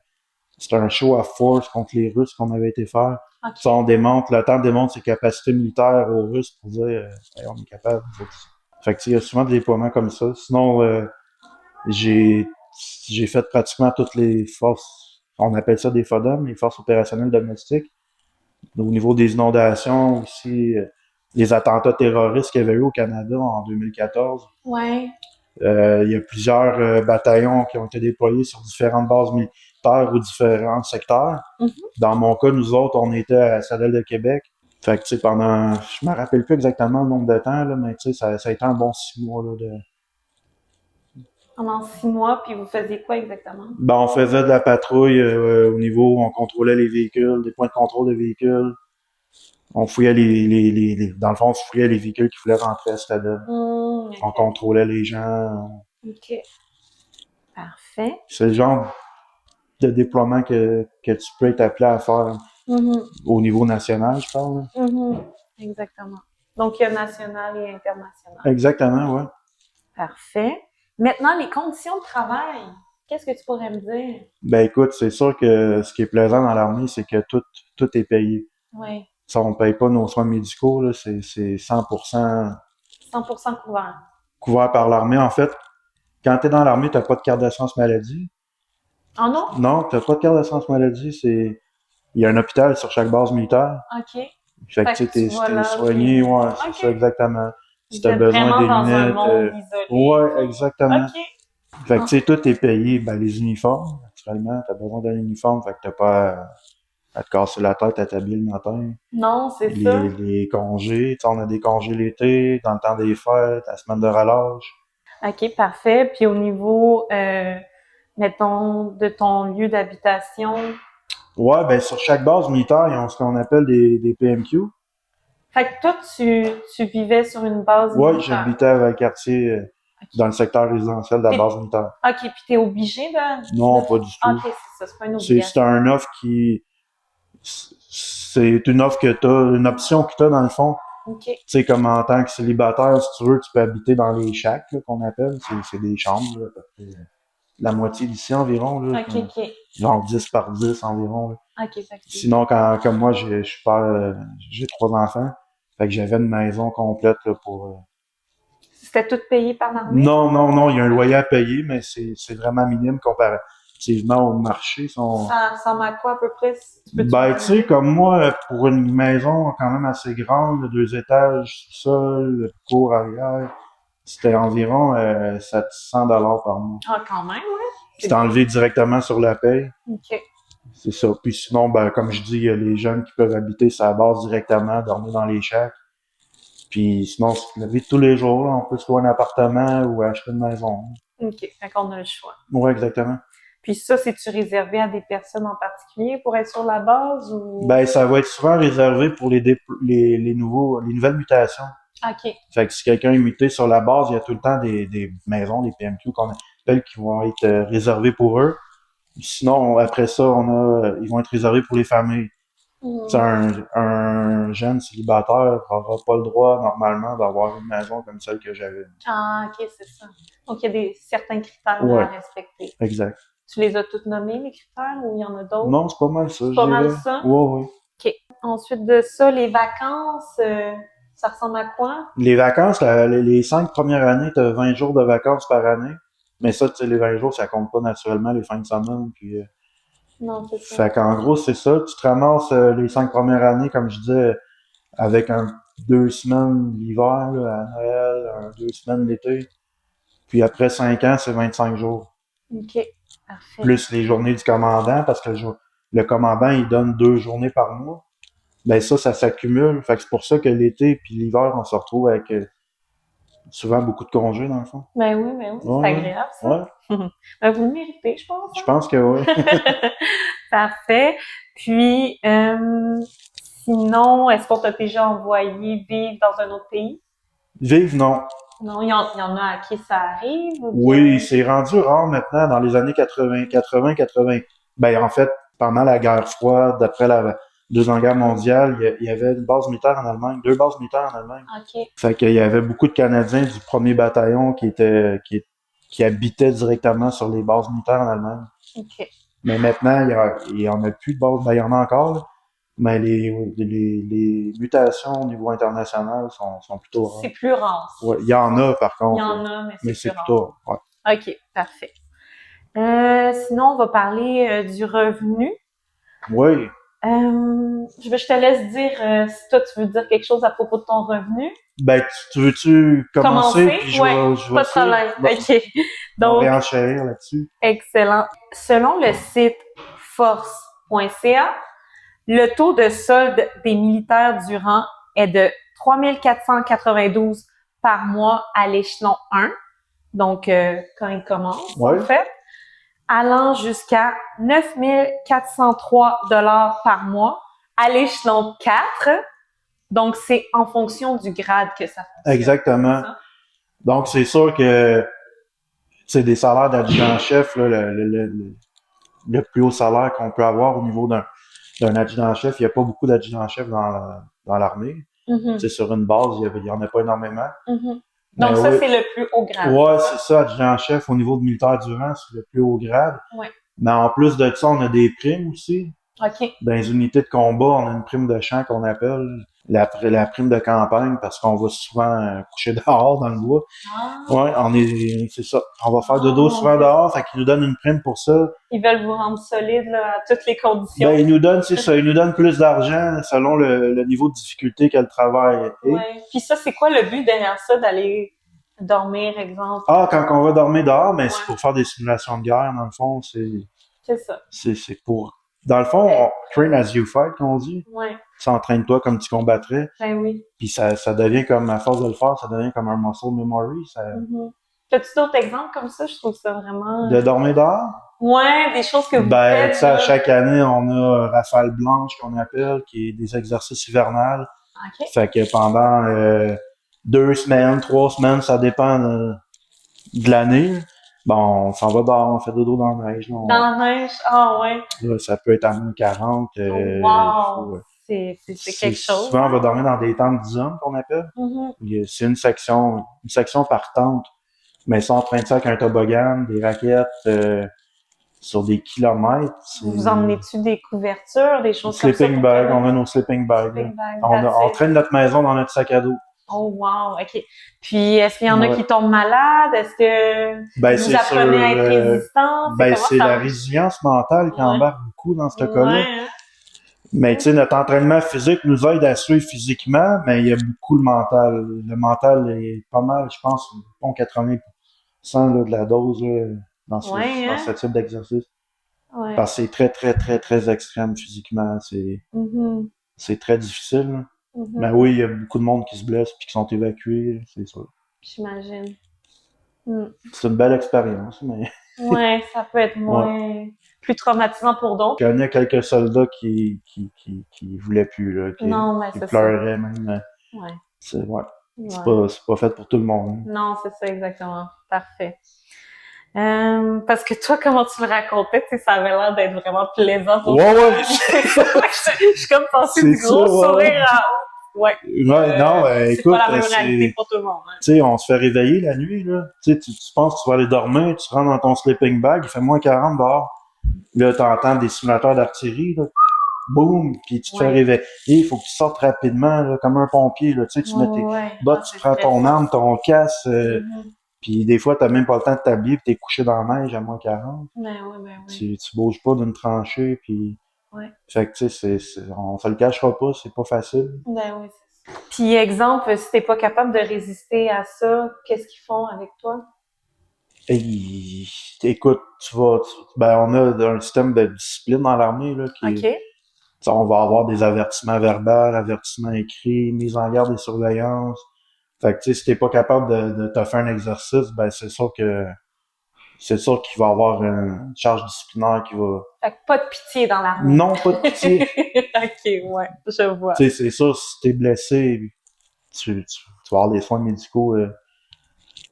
c'était un show of force contre les Russes qu'on avait été faire. Ça, OK. le temps démontre ses capacités militaires aux Russes pour dire, hey, on est capable. Fait que, tu sais, il y a souvent des déploiements comme ça. Sinon, j'ai, j'ai fait pratiquement toutes les forces, on appelle ça des FODOM, les forces opérationnelles domestiques. Au niveau des inondations aussi, les attentats terroristes qu'il y avait eu au Canada en 2014. Ouais. Il y a plusieurs bataillons qui ont été déployés sur différentes bases militaires ou différents secteurs. Mhm. Dans mon cas, nous autres, on était à Sadel de Québec. Fait que, tu sais, je me rappelle plus exactement le nombre de temps, là, mais tu sais, ça a été un bon 6 mois, là, Pendant 6 mois, puis vous faisiez quoi exactement? Ben, on faisait de la patrouille au niveau, on contrôlait les véhicules, des points de contrôle de véhicules. On fouillait dans le fond, on fouillait les véhicules qui voulaient rentrer à Stade. On OK. contrôlait les gens. OK. Parfait. C'est le genre de déploiement que tu peux être appelé à faire Mhm. au niveau national, je parle, là. Mhm. Exactement. Donc, il y a national et international. Exactement, ouais. Parfait. Maintenant, les conditions de travail, qu'est-ce que tu pourrais me dire? Ben écoute, c'est sûr que ce qui est plaisant dans l'armée, c'est que tout est payé. Oui, Ça, on paye pas nos soins médicaux, là, c'est 100% 100% couvert. couvert par l'armée. En fait, quand t'es dans l'armée, t'as pas de carte d'assurance maladie. Oh non? Non, t'as pas de carte d'assurance maladie, il y a un hôpital sur chaque base militaire. OK. Fait que Fait tu sais, que tu si vas t'es là, soigné, puis... ouais, c'est ça OK. exactement. Si Vous t'as êtes besoin vraiment des dans un lunettes, monde isolé. ouais, exactement. OK. Fait que Ah, tu sais, tout est payé. Ben les uniformes, naturellement, t'as besoin d'un uniforme, fait que t'as pas à te casser la tête à t'habiller le matin. non, c'est ça. Les congés, tu sais, on a des congés l'été, dans le temps des fêtes, la semaine de relâche. OK, parfait. Puis au niveau, mettons, de ton lieu d'habitation, Ouais, ben sur chaque base militaire, ils ont ce qu'on appelle des PMQ. fait que toi, tu vivais sur une base Ouais, militaire. j'habitais à Valcartier, dans OK. le secteur résidentiel de la T'es- base militaire. OK, puis t'es obligé Non, pas du OK, tout. c'est ça, c'est pas une C'est obligation. un offre c'est une offre que t'as, une option que t'as dans le fond. OK. Tu sais, comme en tant que célibataire, si tu veux, tu peux habiter dans les shacks, là, qu'on appelle. C'est des chambres, là, à peu près la moitié d'ici environ, là. OK, OK. Genre 10 par 10 environ, là. OK, fait que Sinon, comme moi, je suis père, j'ai 3 enfants. Fait que j'avais une maison complète, là, pour, c'était tout payé par l'armée? Non, il y a un loyer à payer, mais c'est vraiment minime comparativement au marché. Ça ressemble à quoi à peu près? Peux-tu me Ben, tu donner une sais, idée? comme moi, pour une maison quand même assez grande, 2 étages, sous-sol, cour arrière, c'était environ 700 $ par mois. Ah, quand même, ouais. C'est enlevé directement sur la paye. OK. C'est ça. Puis sinon, ben, comme je dis, il y a les jeunes qui peuvent habiter sur la base directement, dormir dans les shacks. Puis sinon, c'est la vie de tous les jours, là. On peut se louer un appartement ou acheter une maison. OK. Fait qu'on a le choix. Ouais, exactement. Puis ça, c'est-tu réservé à des personnes en particulier pour être sur la base ou? Ben, ça va être souvent réservé pour les nouvelles mutations. OK. Fait que si quelqu'un est muté sur la base, il y a tout le temps des maisons, des PMQ qu'on appelle qui vont être réservées pour eux. Sinon, après ça, ils vont être réservés pour les familles. Mhm. C'est un jeune célibataire n'aura pas le droit, normalement, d'avoir une maison comme celle que j'avais. Ah, OK, c'est ça. Donc, il y a certains critères Ouais, à respecter. exact. Tu les as toutes nommés, les critères, ou il y en a d'autres? Non, c'est pas mal ça, C'est je pas mal dirais. ça? Ouais, ouais. OK. Ensuite de ça, les vacances, ça ressemble à quoi? Les vacances, les 5 premières années, tu as 20 jours de vacances par année. Mais ça, tu sais, les 20 jours, ça compte pas naturellement les fins de semaine. Puis, Non, c'est ça. fait qu'en gros, c'est ça. Tu te ramasses les 5 premières années, comme je disais, avec 2 semaines l'hiver, là, à Noël, 2 semaines l'été. Puis après 5 ans, c'est 25 jours. OK. Parfait. Plus les journées du commandant, parce que le commandant, il donne 2 journées par mois. Ben ça s'accumule. Fait que c'est pour ça que l'été puis l'hiver, on se retrouve avec souvent beaucoup de congés, dans le fond. Ben oui, c'est Ouais, agréable, ça. ouais. Ben, vous le méritez, je pense. Je pense que oui. Parfait. Puis, sinon, est-ce qu'on t'a déjà envoyé vivre dans un autre pays? Vive, non. Non, il y en a à qui ça arrive ou bien? Oui, c'est rendu rare maintenant dans les années 80. Ben, en fait, pendant la guerre froide, après la Deuxième Guerre mondiale, il y avait une base militaire en Allemagne, 2 bases militaires en Allemagne. OK. Fait qu'il y avait beaucoup de Canadiens du premier bataillon qui habitaient directement sur les bases militaires en Allemagne. OK. Mais maintenant, il y en a plus de bases. Ben, il y en a encore, là. Mais les mutations au niveau international sont plutôt rares. C'est plus rare. Ouais, il y en a, par Il y contre. en a, mais Mais c'est c'est plus rare. plutôt rare. Ouais. OK, parfait. Sinon, on va parler du revenu. Oui. Je te laisse dire si toi, tu veux dire quelque chose à propos de ton revenu. Ben, tu veux-tu commencer? Puis Ouais, je vais pas de problème. Bon, OK. on va Donc, réenchérir là-dessus. excellent. Selon le site force.ca, le taux de solde des militaires du rang est de 3 492 par mois à l'échelon 1, donc quand ils commencent, Ouais. en fait, allant jusqu'à 9 403 $ par mois à l'échelon 4. Donc, c'est en fonction du grade que ça fonctionne. Exactement. Ça. Donc, c'est sûr que c'est des salaires d'adjudant-chef, là, le plus haut salaire qu'on peut avoir au niveau d'un adjudant-chef. Il n'y a pas beaucoup d'adjudants-chefs dans l'armée. Mhm. C'est sur une base, il y en a pas énormément. Mhm. Ben Donc ça, oui. c'est le plus haut grade. Ouais, c'est c'est ça, adjudant-chef au niveau de militaire du rang, c'est le plus haut grade. Ouais. Mais en plus de ça, on a des primes aussi. OK. Dans les unités de combat, on a une prime de champ qu'on appelle la prime de campagne parce qu'on va souvent coucher dehors dans le bois. Ouais, c'est ça. On va faire dodo souvent OK. dehors, fait qu'ils nous donnent une prime pour ça. Ils veulent vous rendre solide là, à toutes les conditions. Ben, ils nous donnent, c'est ça, ils nous donnent plus d'argent selon le niveau de difficulté que le travail est. Ouais. Puis ça, c'est quoi le but derrière ça, d'aller dormir, exemple? Ah, quand on va dormir dehors, mais c'est Ouais. pour faire des simulations de guerre, dans le fond, C'est ça. c'est pour... Dans le fond, on train as you fight, qu'on dit. Ouais. Tu entraînes-toi comme tu combattrais. Ben oui. Puis ça devient comme, à force de le faire, ça devient comme un muscle memory. As-tu d'autres exemples comme ça? Je trouve ça vraiment... De dormir dehors? Ouais, des choses que vous Ben, faites. tu sais, à là. chaque année, on a rafale blanche qu'on appelle, qui est des exercices hivernales. OK. Fait que pendant 2 semaines, 3 semaines, ça dépend de l'année. Bon, on s'en va dehors, on fait dodo dans la neige. Là, Dans la neige? Ah ouais. là, ça peut être à moins 40. Wow! C'est quelque chose. Souvent, on va dormir dans des tentes d'hommes qu'on appelle. C'est une section par tente. Mais ça, on traîne ça avec un toboggan, des raquettes, sur des kilomètres. Vous emmenez-tu des couvertures, des choses comme ça? Sleeping bag, on a nos sleeping bags. Sleeping bag, On traîne notre maison dans notre sac à dos. Oh wow, OK. Puis est-ce qu'il y en a Ouais. qui tombent malades? Est-ce que Ben, vous c'est apprenez à être sûr, résistant? ben, Comment c'est ça la marche? résilience mentale qui Ouais. embarque beaucoup dans ce cas-là. Ouais, hein? Mais tu sais, notre entraînement physique nous aide à suivre physiquement, mais il y a beaucoup le mental. Le mental est pas mal, je pense, bon 80% là, de la dose là, dans Ouais, dans hein? ce type d'exercice. Ouais. Parce que c'est très, très, très, très extrême physiquement. Mhm. C'est très difficile. Là. Mhm. Mais oui, il y a beaucoup de monde qui se blesse puis qui sont évacués, c'est sûr. J'imagine. Mm. C'est une belle expérience, mais Ouais, ça peut être moins plus traumatisant pour je d'autres. connais quelques soldats qui voulaient plus, là, Non, mais qui c'est pleuraient même. ça. Ouais. C'est Ouais. c'est pas fait pour tout le monde. Hein. Non, c'est ça exactement. Parfait. Parce que toi, comment tu le racontais, tu sais, ça avait l'air d'être vraiment plaisant pour Ouais, toi. ouais. Je suis comme passée C'est du gros ça, ouais. sourire à ouais. Ouais, non, C'est écoute, pas la même réalité pour tout le monde. Hein. tu sais, on se fait réveiller la nuit, là. Tu sais, tu penses que tu vas aller dormir, tu rentres dans ton sleeping bag, il fait moins 40 dehors. Là, t'entends des simulateurs d'artillerie, là. Boum! Puis tu te fais réveiller. Il faut que tu sortes rapidement, là, comme un pompier, là. Tu sais, tu mets tes bottes, tu prends ton arme, ton casque, puis des fois, t'as même pas le temps de t'habiller, puis t'es couché dans la neige à moins 40. Ben oui. Tu bouges pas d'une tranchée, puis... Ouais. Fait que, tu sais, on se le cachera pas, c'est pas facile. Ben oui, c'est ça. Puis, exemple, si t'es pas capable de résister à ça, qu'est-ce qu'ils font avec toi? Et, écoute, ben, on a un système de discipline dans l'armée, là, OK. On va avoir des avertissements verbaux, avertissements écrits, mise en garde et surveillance. Fait que, tu sais, si t'es pas capable de te faire un exercice, ben, c'est sûr qu'il va y avoir une charge disciplinaire qui va... Fait que pas de pitié dans l'armée. Non, pas de pitié. OK, ouais, je vois. Tu sais, c'est sûr, si t'es blessé, tu vas avoir des soins médicaux,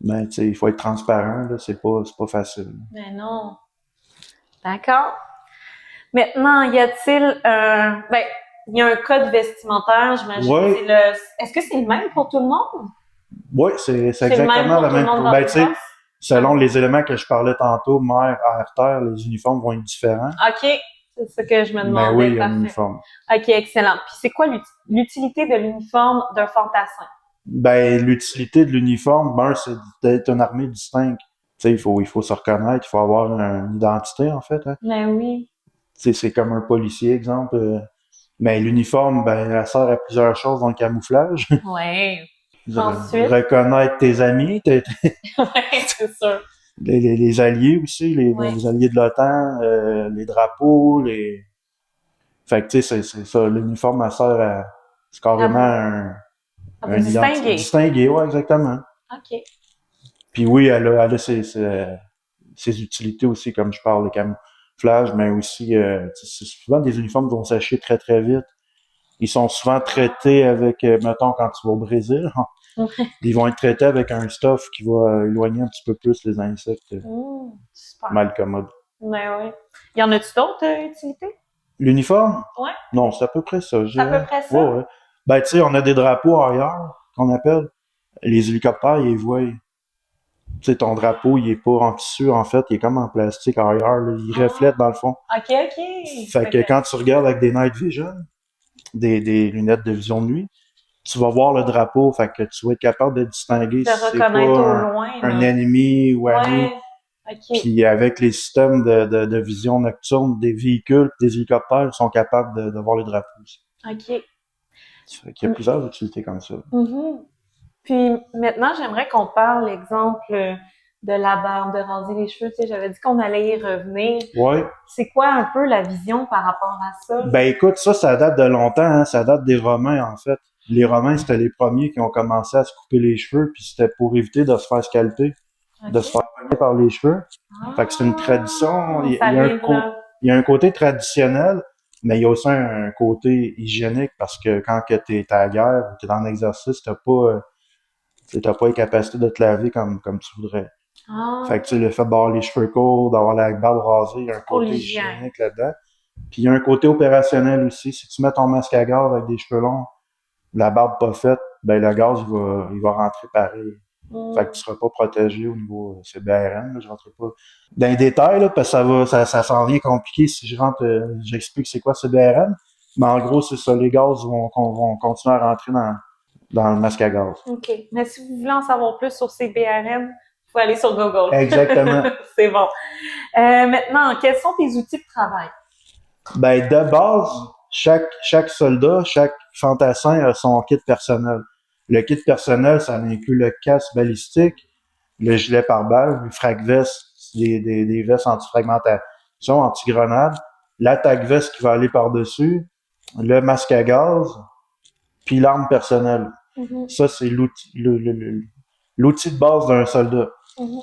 mais tu sais, il faut être transparent, là, c'est pas facile. Mais non. D'accord. Maintenant, y a-t-il il y a un code vestimentaire, j'imagine. Oui. Est-ce que c'est le même pour tout le monde? Oui, c'est exactement le même pour la tout le même. monde dans Ben, les tu sais, classes? selon les éléments que je parlais tantôt, mer, air, terre, les uniformes vont être différents. OK. C'est ça que je me demandais. Mais oui, il y a un parfait. uniforme. OK, excellent. Puis c'est quoi l'utilité de l'uniforme d'un fantassin? Ben, l'utilité de l'uniforme, c'est d'être une armée distincte. Tu sais, il faut se reconnaître, il faut avoir une identité, en fait. Hein. Ben oui. Tu sais, c'est comme un policier, exemple. Mais l'uniforme, ben, elle sert à plusieurs choses dans le camouflage. Ouais. Ensuite? Reconnaître tes amis, Ouais, c'est sûr. les alliés aussi, les alliés de l'OTAN, les drapeaux, Fait que, tu sais, c'est ça, l'uniforme, elle sert à... C'est carrément À vous distinguer. Distinguer, ouais, exactement. OK. Puis oui, elle a ses utilités aussi, comme je parle, le camouflage, mais aussi, c'est souvent des uniformes qui vont sécher très, très vite. Ils sont souvent traités avec, mettons, quand tu vas au Brésil, ils vont être traités avec un stuff qui va éloigner un petit peu plus les insectes Super. malcommodes. Ben oui. Y en a-tu d'autres utilités? L'uniforme? Ouais. Non, c'est à peu près ça. C'est à peu près ça? Ouais. Ben, tu sais, on a des drapeaux ailleurs, qu'on appelle. Les hélicoptères, ils voient, tu sais, ton drapeau, il est pas en tissu, en fait, il est comme en plastique arrière, là. Il reflète dans le fond. OK, OK. Fait que quand tu regardes avec des night vision, des lunettes de vision de nuit, tu vas voir le drapeau, fait que tu vas être capable de distinguer De si c'est reconnaître au pas loin, un là. ennemi ou ami. Ouais. OK. Puis avec les systèmes de vision nocturne des véhicules, des hélicoptères, ils sont capables de voir le drapeau aussi. OK. Fait qu'il y a plusieurs utilités comme ça. Mhm. Puis maintenant, j'aimerais qu'on parle, exemple, de la barbe, de raser les cheveux. Tu sais, j'avais dit qu'on allait y revenir. Ouais. C'est quoi un peu la vision par rapport à ça? Ben écoute, ça date de longtemps, hein. Ça date des Romains, en fait. Les Romains, c'était les premiers qui ont commencé à se couper les cheveux, puis c'était pour éviter de se faire scalper, de se OK. faire pogner par les cheveux. Fait que c'est une tradition. Il Ça y a vient de là. il y a un côté traditionnel, mais il y a aussi un côté hygiénique parce que quand que t'es à la guerre ou t'es dans l'exercice, t'as pas les capacités de te laver comme tu voudrais. Fait que tu sais, le fait d'avoir les cheveux courts, d'avoir la barbe rasée, il y a un Pour côté l'hygiène. hygiénique là-dedans. Puis il y a un côté opérationnel aussi. Si tu mets ton masque à gaz avec des cheveux longs, la barbe pas faite, ben le gaz il va rentrer pareil. Fait que tu seras pas protégé au niveau CBRN, là, je rentre pas dans les détails là, parce que ça s'en vient compliqué si je rentre j'explique c'est quoi CBRN. Mais en gros, c'est ça, les gaz vont continuer à rentrer dans le masque à gaz. OK. Mais si vous voulez en savoir plus sur ces BRM, vous pouvez aller sur Google. Exactement. C'est bon. Maintenant, quels sont tes outils de travail? Ben, de base, chaque soldat, chaque fantassin a son kit personnel. Le kit personnel, ça inclut le casque balistique, le gilet pare-balles, le frag-vest, des vestes anti-fragmentation, anti-grenade, l'attaque veste qui va aller par-dessus, le masque à gaz, puis l'arme personnelle. Mhm. Ça, c'est l'outil de base d'un soldat. Mhm.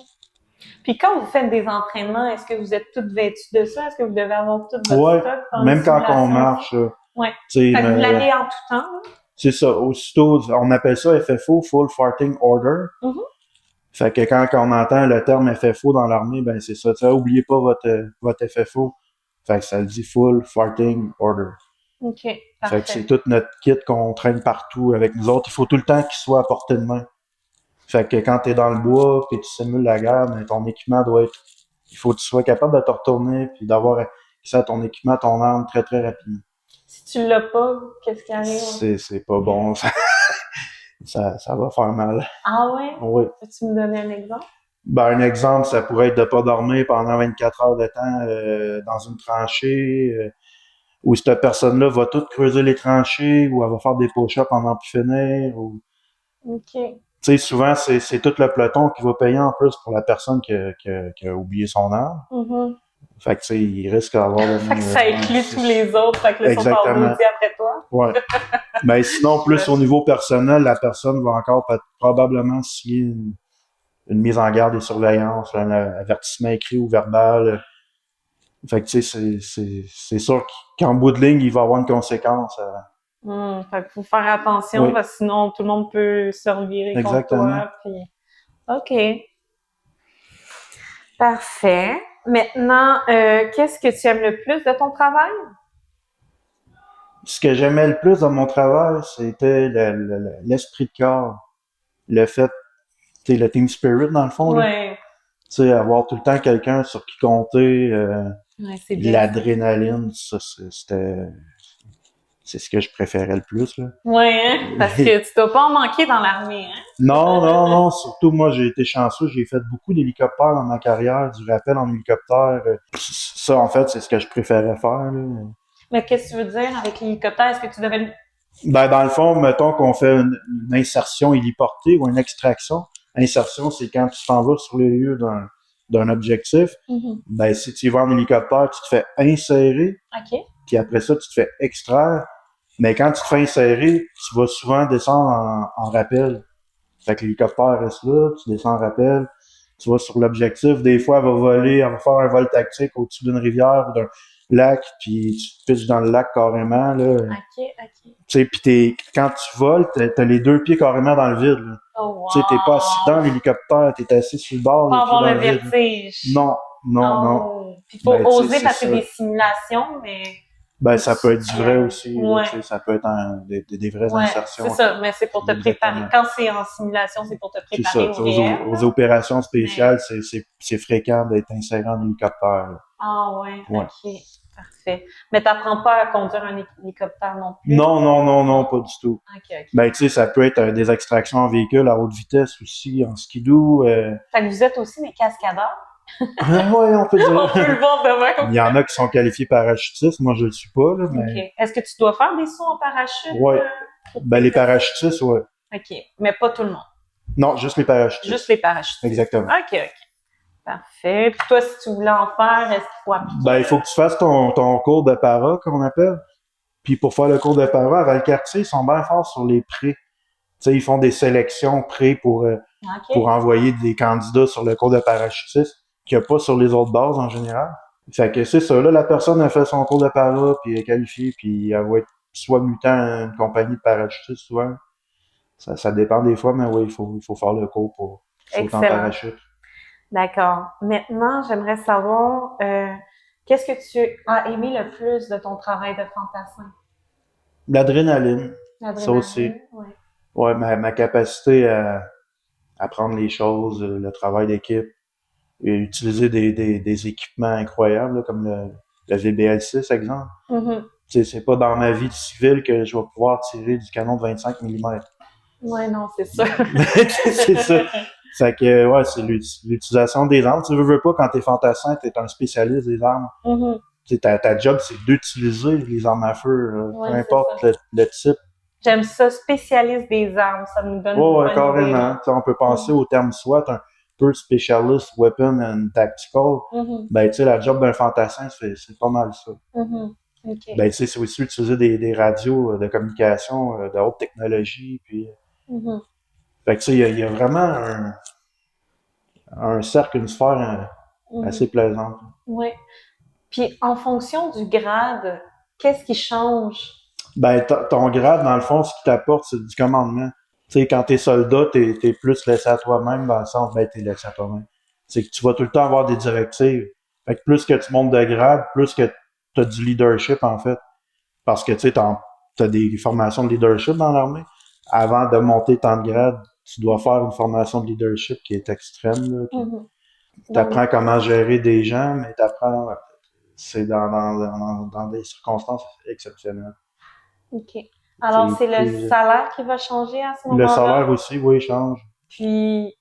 Puis quand vous faites des entraînements, est-ce que vous êtes toutes vêtues de ça? Est-ce que vous devez avoir tout votre Ouais, stock dans même les quand on simulations? marche, Ouais. tu sais, Fait que vous l'avez en tout temps, là? c'est ça, aussitôt, on appelle ça FFO, Full Farting Order. Mhm. Fait que quand on entend le terme FFO dans l'armée, ben c'est ça. Tu sais, oubliez pas votre FFO. Fait que ça le dit Full Farting Order. OK, Fait que parfait. c'est tout notre kit qu'on traîne partout avec nous autres. Il faut tout le temps qu'il soit à portée de main. Fait que quand t'es dans le bois puis tu simules la guerre, ben ton équipement doit être... Il faut que tu sois capable de te retourner puis d'avoir accès à ton équipement, ton arme très très rapidement. Si tu l'as pas, qu'est-ce qui arrive? C'est pas bon. Ça va faire mal. Ah ouais? Oui. Peux-tu me donner un exemple? Ben, un exemple, ça pourrait être de pas dormir pendant 24 heures de temps dans une tranchée, où cette personne-là va tout creuser les tranchées, ou elle va faire des push-ups pendant plus finir. Ou... OK. Tu sais, souvent, c'est tout le peloton qui va payer en plus pour la personne qui a oublié son arme. Mhm. Fait que, tu sais, il risque d'avoir le Fait même... que ça inclut tous les autres, fait que là, ils sont en Exactement. maudit après toi. Ouais. Mais sinon, plus au niveau personnel, la personne va encore probablement signer une mise en garde et surveillance, un avertissement écrit ou verbal. Fait que, tu sais, c'est sûr qu'en bout de ligne, il va y avoir une conséquence. Fait qu'il faut faire attention Oui. parce que sinon tout le monde peut se revirer Exactement. contre toi. Puis... OK. Parfait. Maintenant, qu'est-ce que tu aimes le plus de ton travail? Ce que j'aimais le plus dans mon travail, c'était l'esprit de corps. Le fait, tu sais, le team spirit, dans le fond, là. Ouais. Tu sais, avoir tout le temps quelqu'un sur qui compter, Ouais, c'est bien. l'adrénaline, ça, c'est ce que je préférais le plus, là. Ouais, hein? Parce que tu dois pas en manquer dans l'armée, hein? Non, surtout moi j'ai été chanceux, j'ai fait beaucoup d'hélicoptères dans ma carrière, du rappel en hélicoptère. Ça en fait, c'est ce que je préférais faire, là. Mais qu'est-ce que tu veux dire avec l'hélicoptère? Est-ce que tu devais... Ben dans le fond, mettons qu'on fait une insertion héliportée ou une extraction. Insertion, c'est quand tu t'en vas sur les lieux d'un objectif. Mhm. Ben si tu y vas en hélicoptère, tu te fais insérer, OK. puis après ça, tu te fais extraire. Mais quand tu te fais insérer, tu vas souvent descendre en rappel. Fait que l'hélicoptère reste là, tu descends en rappel, tu vas sur l'objectif. Des fois, elle va voler, elle va faire un vol tactique au-dessus d'une rivière ou d'un lac, puis tu te pitches dans le lac carrément, là. OK. Tu sais, puis quand tu voles, t'as les deux pieds carrément dans le vide, là. Oh, wow. Tu sais, t'es pas assis dans l'hélicoptère, t'es assis sur le bord, Pas les pieds avoir dans le le vide. vertige. Non. Puis il faut Ben, tu sais, oser c'est passer ça. des simulations, mais Ben, ça peut être du vrai aussi, là, Ouais. tu sais, ça peut être des vraies Ouais, insertions. c'est ça, mais c'est pour te préparer. Exactement. Quand c'est en simulation, c'est pour te C'est ça. préparer Tu sais, au réel, aux là. opérations Mais spéciales, c'est fréquent d'être inséré en hélicoptère, là. ah ouais, Ouais. ok, parfait. Mais t'apprends pas à conduire un hélicoptère non plus? Non, non, non, non, Non? pas du tout. Ok, ok. Ben, tu sais, ça peut être des extractions en véhicule à haute vitesse aussi, en skidoo. Fait que vous êtes aussi des cascadeurs? Ouais, on peut On dire. peut le voir de Il même. y en a qui sont qualifiés parachutistes, moi je le suis pas, là, Ok. mais Est-ce que tu dois faire des sauts en parachute ouais. pour Ben, tes les tests? parachutistes, ouais. Ok, mais pas tout le monde. Non, juste les parachutistes. Juste les parachutistes. Exactement. Ok, ok. Parfait. Puis toi, si tu voulais en faire, est-ce qu'il faut Ben, appliquer? il faut que tu fasses ton cours de para, qu'on appelle. Puis pour faire le cours de para, à Valcartier, ils sont bien forts sur les prés. Tu sais, ils font des sélections pré pour Ok. envoyer des candidats sur le cours de parachutisme qu'il n'y a pas sur les autres bases en général. Fait que c'est ça, là, la personne a fait son cours de para, puis elle est qualifiée, puis elle va être soit mutant à une compagnie de parachutistes, souvent. Ça dépend des fois, mais oui, il faut faire le cours pour sauter en Excellent. parachute. D'accord. Maintenant, j'aimerais savoir, qu'est-ce que tu as aimé le plus de ton travail de fantassin? L'adrénaline, ça aussi. L'adrénaline, oui. Ouais, ma capacité à prendre les choses, le travail d'équipe, et utiliser des équipements incroyables, là, comme le VBL6, exemple. Mhm. C'est pas dans ma vie de civil que je vais pouvoir tirer du canon de 25 mm. Ouais, non, c'est sûr. C'est ça. Fait que, ouais, c'est l'utilisation des armes. Tu veux pas, quand t'es fantassin, t'es un spécialiste des armes. Mhm. Tu sais, ta job, c'est d'utiliser les armes à feu, peu Ouais, c'est importe ça. le type. J'aime ça, spécialiste des armes. Ça me donne une Ouais, bonne idée, carrément. là. Tu sais, on peut penser Mhm. au terme SWAT, un peu Specialist Weapon and Tactical. Mhm. Ben, tu sais, la job d'un fantassin, c'est pas mal ça. Mhm. OK. Ben, tu sais, c'est aussi utiliser des radios de communication de haute technologie. Puis, Mhm. fait que, tu sais, il y a vraiment un cercle, une sphère Mhm. assez plaisante. Ouais. Puis, en fonction du grade, qu'est-ce qui change? Ben, ton grade, dans le fond, ce qui t'apporte, c'est du commandement. Tu sais, quand t'es soldat, t'es plus laissé à toi-même, dans le sens, ben, t'es laissé à toi-même. C'est que tu vas tout le temps avoir des directives. Fait que plus que tu montes de grade, plus que t'as du leadership, en fait. Parce que, tu sais, t'as des formations de leadership dans l'armée. Avant de monter tant de grade, tu dois faire une formation de leadership qui est extrême, là. Mhm. Donc, T'apprends comment gérer des gens, mais t'apprends, c'est dans des circonstances exceptionnelles. OK. Alors, c'est le T'es- salaire qui va changer à ce Le moment-là? salaire aussi, oui, change. Puis,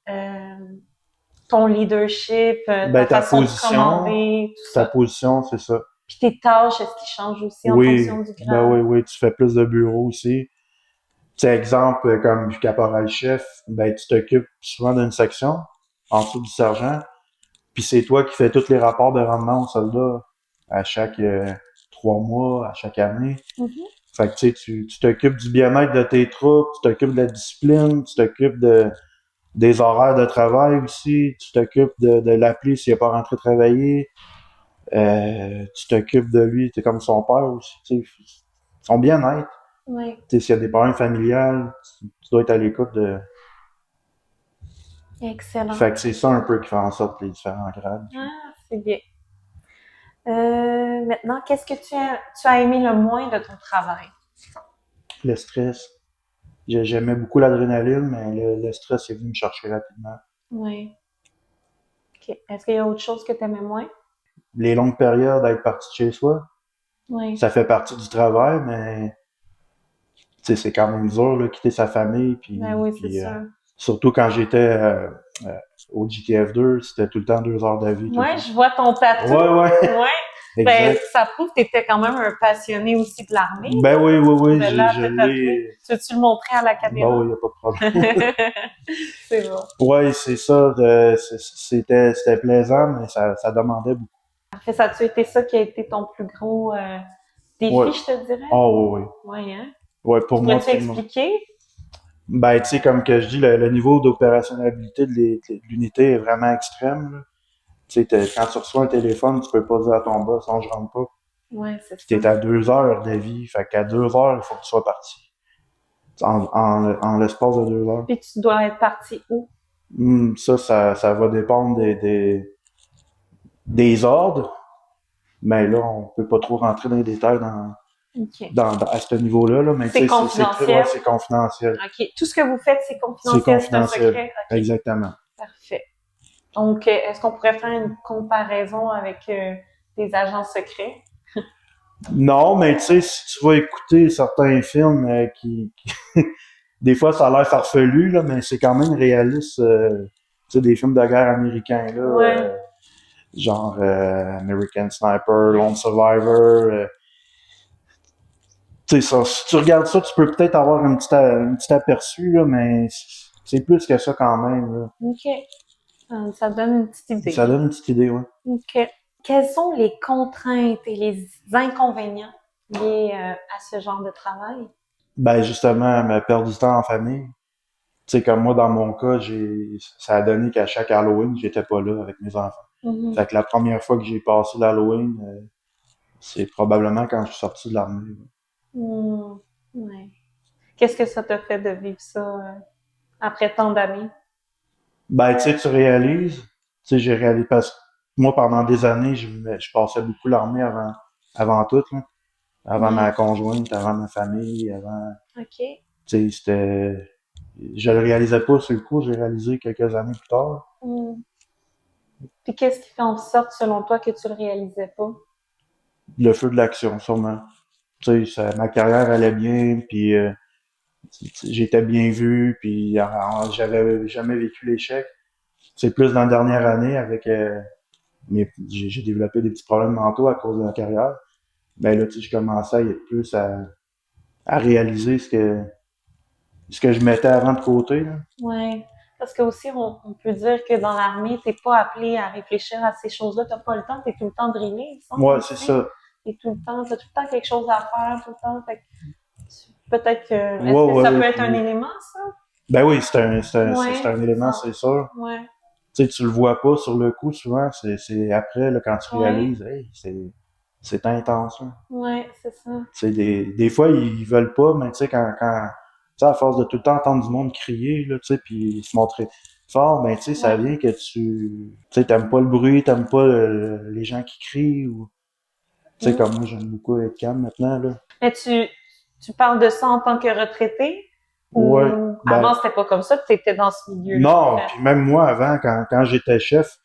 ton leadership, ta Ben, façon de commander, tout ta ça. position, c'est ça. Puis tes tâches, est-ce qu'ils changent aussi en Oui, fonction du ben grade? oui, oui, tu fais plus de bureaux aussi. Tu sais, exemple, comme caporal-chef, ben, tu t'occupes souvent d'une section, en dessous du sergent, puis c'est toi qui fais tous les rapports de rendement aux soldats à chaque 3 mois, à chaque année. Mhm. Fait que, tu sais, tu t'occupes du bien-être de tes troupes, tu t'occupes de la discipline, tu t'occupes des horaires de travail aussi, tu t'occupes de l'appeler s'il n'est pas rentré travailler, tu t'occupes de lui, t'es comme son père aussi, tu sais, son bien-être. Oui. Tu sais, s'il y a des problèmes familiales, tu dois être à l'écoute de... Excellent. Fait que c'est ça un peu qui fait en sorte les différents grades. Ah, c'est bien. Maintenant, qu'est-ce que tu as aimé le moins de ton travail? Le stress. J'aimais beaucoup l'adrénaline, mais le stress est venu me chercher rapidement. Oui. OK. Est-ce qu'il y a autre chose que tu aimais moins? Les longues périodes à être parti de chez soi, Oui. ça fait partie du travail, mais tu sais, c'est quand même dur, là, quitter sa famille, Ben oui, c'est puis sûr. surtout quand j'étais euh, au GTF2, c'était tout le temps 2 heures d'avis, tout le Ouais, temps. je vois ton tatou. Ouais, ouais, Ouais. Ben, exact. ça prouve que tu étais quand même un passionné aussi de l'armée, Ben là. oui, oui, oui, De là à je te tatouer. l'ai. Tu veux-tu le montrer à la Ben caméra? oui, y a pas de problème. C'est bon. Ouais, c'est ça, c'était plaisant, mais ça demandait beaucoup. Parfait. Ça a-tu été ça qui a été ton plus gros Ouais. défi, je te dirais? Ah oui, oui. Oui, hein? Ouais, Tu pour moi, pourrais-tu tout le monde. expliquer? Ben, tu sais, comme que je dis, le niveau d'opérationnalité de l'unité est vraiment extrême, là. Tu sais, quand tu reçois un téléphone, tu peux pas dire à ton boss, non, je rentre pas. Oui, c'est Puis ça. t'es à 2 heures d'avis, fait qu'à 2 heures, il faut que tu sois parti. En l'espace de 2 heures. Puis tu dois être parti où? Ça va dépendre des ordres. Mais là, on peut pas trop rentrer dans les détails OK. à ce niveau-là, là, mais C'est tu sais, confidentiel. c'est confidentiel. OK. Tout ce que vous faites, c'est C'est confidentiel, c'est un confidentiel. secret. OK. Exactement. Parfait. Donc, est-ce qu'on pourrait faire une comparaison avec des agents secrets? Non, mais tu sais, si tu vas écouter certains films des fois, ça a l'air farfelu, là, mais c'est quand même réaliste. Tu sais, des films de guerre américains, là, Ouais. genre American Sniper, Lone Survivor. Tu sais, si tu regardes ça, tu peux peut-être avoir un petit aperçu, là, mais c'est plus que ça quand même. Là. OK. Ça donne une petite idée. Ça donne une petite idée, ouais. OK. Quelles sont les contraintes et les inconvénients liés à ce genre de travail? Ben justement, me perdre du temps en famille. Tu sais, comme moi, dans mon cas, ça a donné qu'à chaque Halloween, j'étais pas là avec mes enfants. Mhm. Fait que la première fois que j'ai passé l'Halloween, c'est probablement quand je suis sorti de l'armée. Ouais. Qu'est-ce que ça t'a fait de vivre ça après tant d'années? Ben, tu sais, tu réalises, tu sais, j'ai réalisé parce que moi, pendant des années, je passais beaucoup l'armée avant tout, là. Avant Ouais. ma conjointe, avant ma famille, avant, OK. tu sais, je le réalisais pas sur le coup, j'ai réalisé quelques années plus tard. Mm. Puis qu'est-ce qui fait en sorte, selon toi, que tu le réalisais pas? Le feu de l'action, sûrement. Tu sais, ma carrière allait bien, puis j'étais bien vu, puis j'avais jamais vécu l'échec. C'est plus dans la dernière année avec j'ai développé des petits problèmes mentaux à cause de la carrière. Ben là, tu sais, je commençais à être plus à réaliser ce que je mettais avant de côté. Là. Ouais. Parce que aussi, on peut dire que dans l'armée, t'es pas appelé à réfléchir à ces choses-là. T'as pas le temps, t'es tout le temps drillé, il me semble Ouais, c'est aussi. ça. T'as tout le temps quelque chose à faire, tout le temps. Fait que peut-être que, est-ce Ouais, que ça peut ouais. être un Puis, élément, ça? ben oui, c'est Ouais, un c'est élément, ça. c'est sûr. Ouais. Tu sais, tu le vois pas sur le coup souvent, c'est après, là, quand tu Ouais. réalises, hey, c'est intense. Là. Ouais, c'est ça. Tu sais, des fois, ils veulent pas, mais tu sais, tu sais, à force de tout le temps entendre du monde crier, là, tu sais, puis se montrer fort, ben, tu sais, ça Ouais. vient que tu sais, t'aimes pas le bruit, t'aimes pas les gens qui crient, ou, tu sais, Mm. comme moi, j'aime beaucoup être calme maintenant, là. Mais tu parles de ça en tant que retraité? Ouais, Ou ben, avant, c'était pas comme ça que tu étais dans ce milieu-là, en non, fait? puis même moi, avant, quand j'étais chef,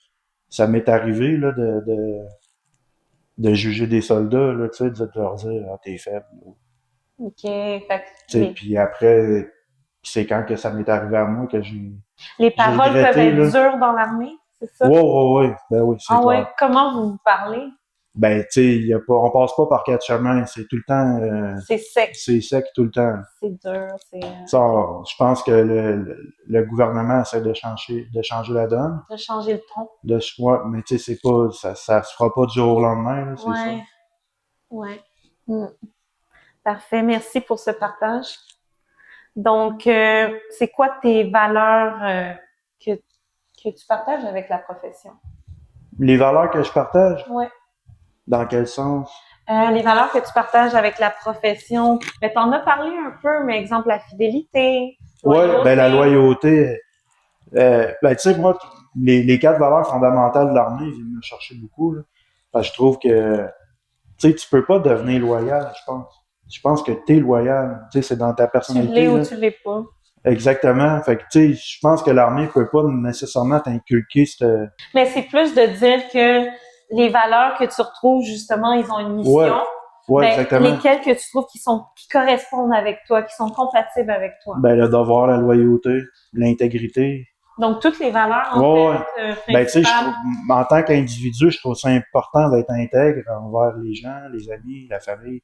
ça m'est arrivé, là, de juger des soldats, là, tu sais, de leur dire, ah, t'es faible, là. OK. Fait que Tu sais, puis après, c'est quand que ça m'est arrivé à moi que les j'ai paroles peuvent regretté, être là. dures dans l'armée, c'est ça? Ouais, ouais, ouais. Ben oui, c'est Ah ouais, clair. comment vous vous parlez? Ben, tu sais, on passe pas par quatre chemins. C'est tout le temps, C'est sec, c'est sec tout le temps. c'est dur, c'est Ça, OK. je pense que le gouvernement essaie de changer la donne. De changer le ton. Ouais, mais tu sais, c'est pas, ça se fera pas du jour au lendemain, là, c'est ça. Ouais, ouais. Mm. Parfait, merci pour ce partage. Donc, c'est quoi tes valeurs que, que tu partages avec la profession? Les valeurs que je partage, Ouais. dans quel sens? Les valeurs que tu partages avec la profession, ben, t'en as parlé un peu, mais exemple la fidélité, Ouais, ben la loyauté. loyauté, ben tu sais, moi, les quatre valeurs fondamentales de l'armée viennent me chercher beaucoup, là. Parce que je trouve que tu sais, tu peux pas devenir loyal, je pense. Je pense que t'es loyal. Tu sais, c'est dans ta Tu l'es personnalité, ou là. tu l'es pas. Exactement. Fait que, tu sais, je pense que l'armée peut pas nécessairement t'inculquer cette... Mais c'est plus de dire que les valeurs que tu retrouves, justement, ils ont une Ouais. mission. Ouais, Ben, exactement. lesquelles que tu trouves qui correspondent avec toi, qui sont compatibles avec toi. Ben, le devoir, la loyauté, l'intégrité. Donc, toutes les valeurs, en Ouais, ouais. fait, Ben, tu sais, je principales. trouve, en tant qu'individu, je trouve ça important d'être intègre envers les gens, les amis, la famille.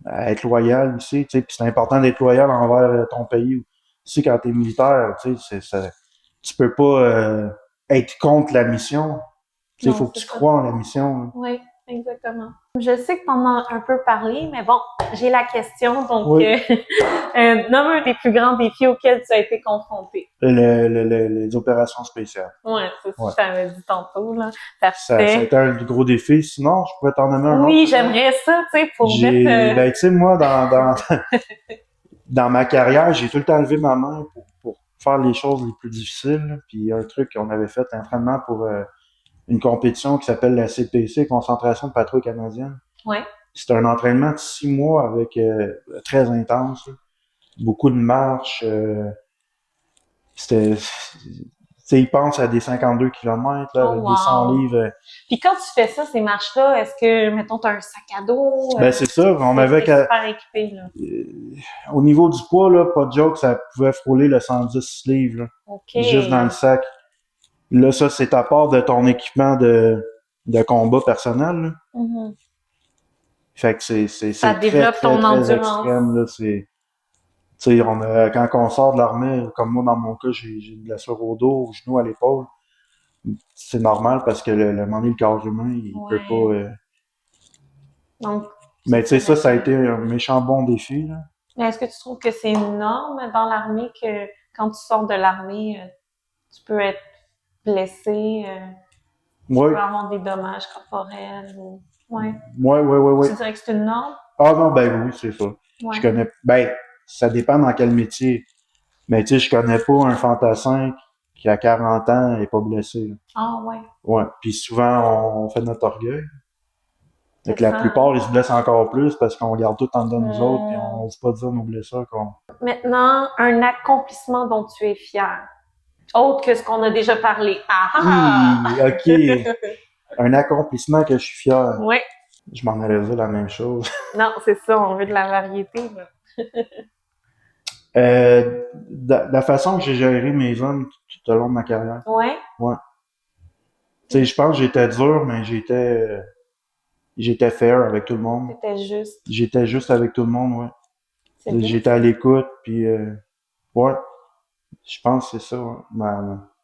Être loyal aussi, tu sais, puis c'est important d'être loyal envers ton pays. Aussi, quand t'es militaire, tu sais, tu peux pas être contre la mission. Tu sais, il Non, faut que c'est tu ça. crois en la mission. Là. Oui, exactement. Je sais que t'en as un peu parlé, mais bon, j'ai la question. Donc, Oui, nomme un des plus grands défis auxquels tu as été confronté. les opérations spéciales. Ouais, c'est ce que Ouais. je t'avais dit tantôt, là. Ça a Parfait. été un gros défi. Sinon, je pourrais t'en nommer un autre, Oui, peut-être. j'aimerais ça, tu sais, pour mettre... Ben, tu sais, moi, dans ma carrière, j'ai tout le temps levé ma main pour faire les choses les plus difficiles. Là. Puis, un truc qu'on avait fait, l'entraînement une compétition qui s'appelle la CPC, Concentration de patrouille canadienne. Ouais. C'est un entraînement de 6 mois avec très intense, là. Beaucoup de marches. C'était, ils pensent à des 52 kilomètres là, Oh, avec des 100 wow. livres. Puis quand tu fais ça, ces marches-là, est-ce que, mettons, t'as un sac à dos? Ben c'est ça, on avait t'es super équipé, là. au niveau du poids, là, pas de joke, ça pouvait frôler le 110 livres, là, OK. juste dans le sac. Là, ça, c'est à part de ton équipement de combat personnel, là. Mhm. Fait que c'est Ça très, développe très, ton très endurance. extrême, là. Tu sais, quand on sort de l'armée, comme moi, dans mon cas, j'ai une blessure au dos, au genou, à l'épaule. C'est normal parce que le moment donné, le corps humain, il peut pas, Ouais. Donc, tu mais tu sais, ça, dirais ça a que... été un méchant bon défi, là. Mais est-ce que tu trouves que c'est une norme dans l'armée que quand tu sors de l'armée, tu peux être blessé, tu peux Ouais, avoir des dommages corporels ou... Ouais. ouais. Tu dirais que c'est une norme? Ah non, ben oui, c'est ça. Je Ouais. connais, ben, ça dépend dans quel métier. Mais tu sais, je connais pas un fantassin qui a 40 ans et pas blessé, là. Ah ouais. Ouais. Puis souvent, on fait notre orgueil. C'est Donc la ça, plupart, hein? ils se blessent encore plus parce qu'on garde tout en dedans de nous autres puis on Hmm. n'ose pas dire nos blessures qu'on... Maintenant, un accomplissement dont tu es fier. Autre que ce qu'on a déjà parlé. Ah ah OK. ah! Un accomplissement que je suis fier. Ouais. Je m'en allais dire la même chose. Non, c'est ça, on veut de la variété, là. La façon que j'ai géré mes hommes tout au long de ma carrière. Ouais. Ouais. Tu sais, je pense que j'étais dur, mais j'étais fair avec tout le monde. C'était juste. J'étais juste avec tout le monde, C'est ouais. bien J'étais ça. à l'écoute, puis ouais, je pense que c'est ça, ouais,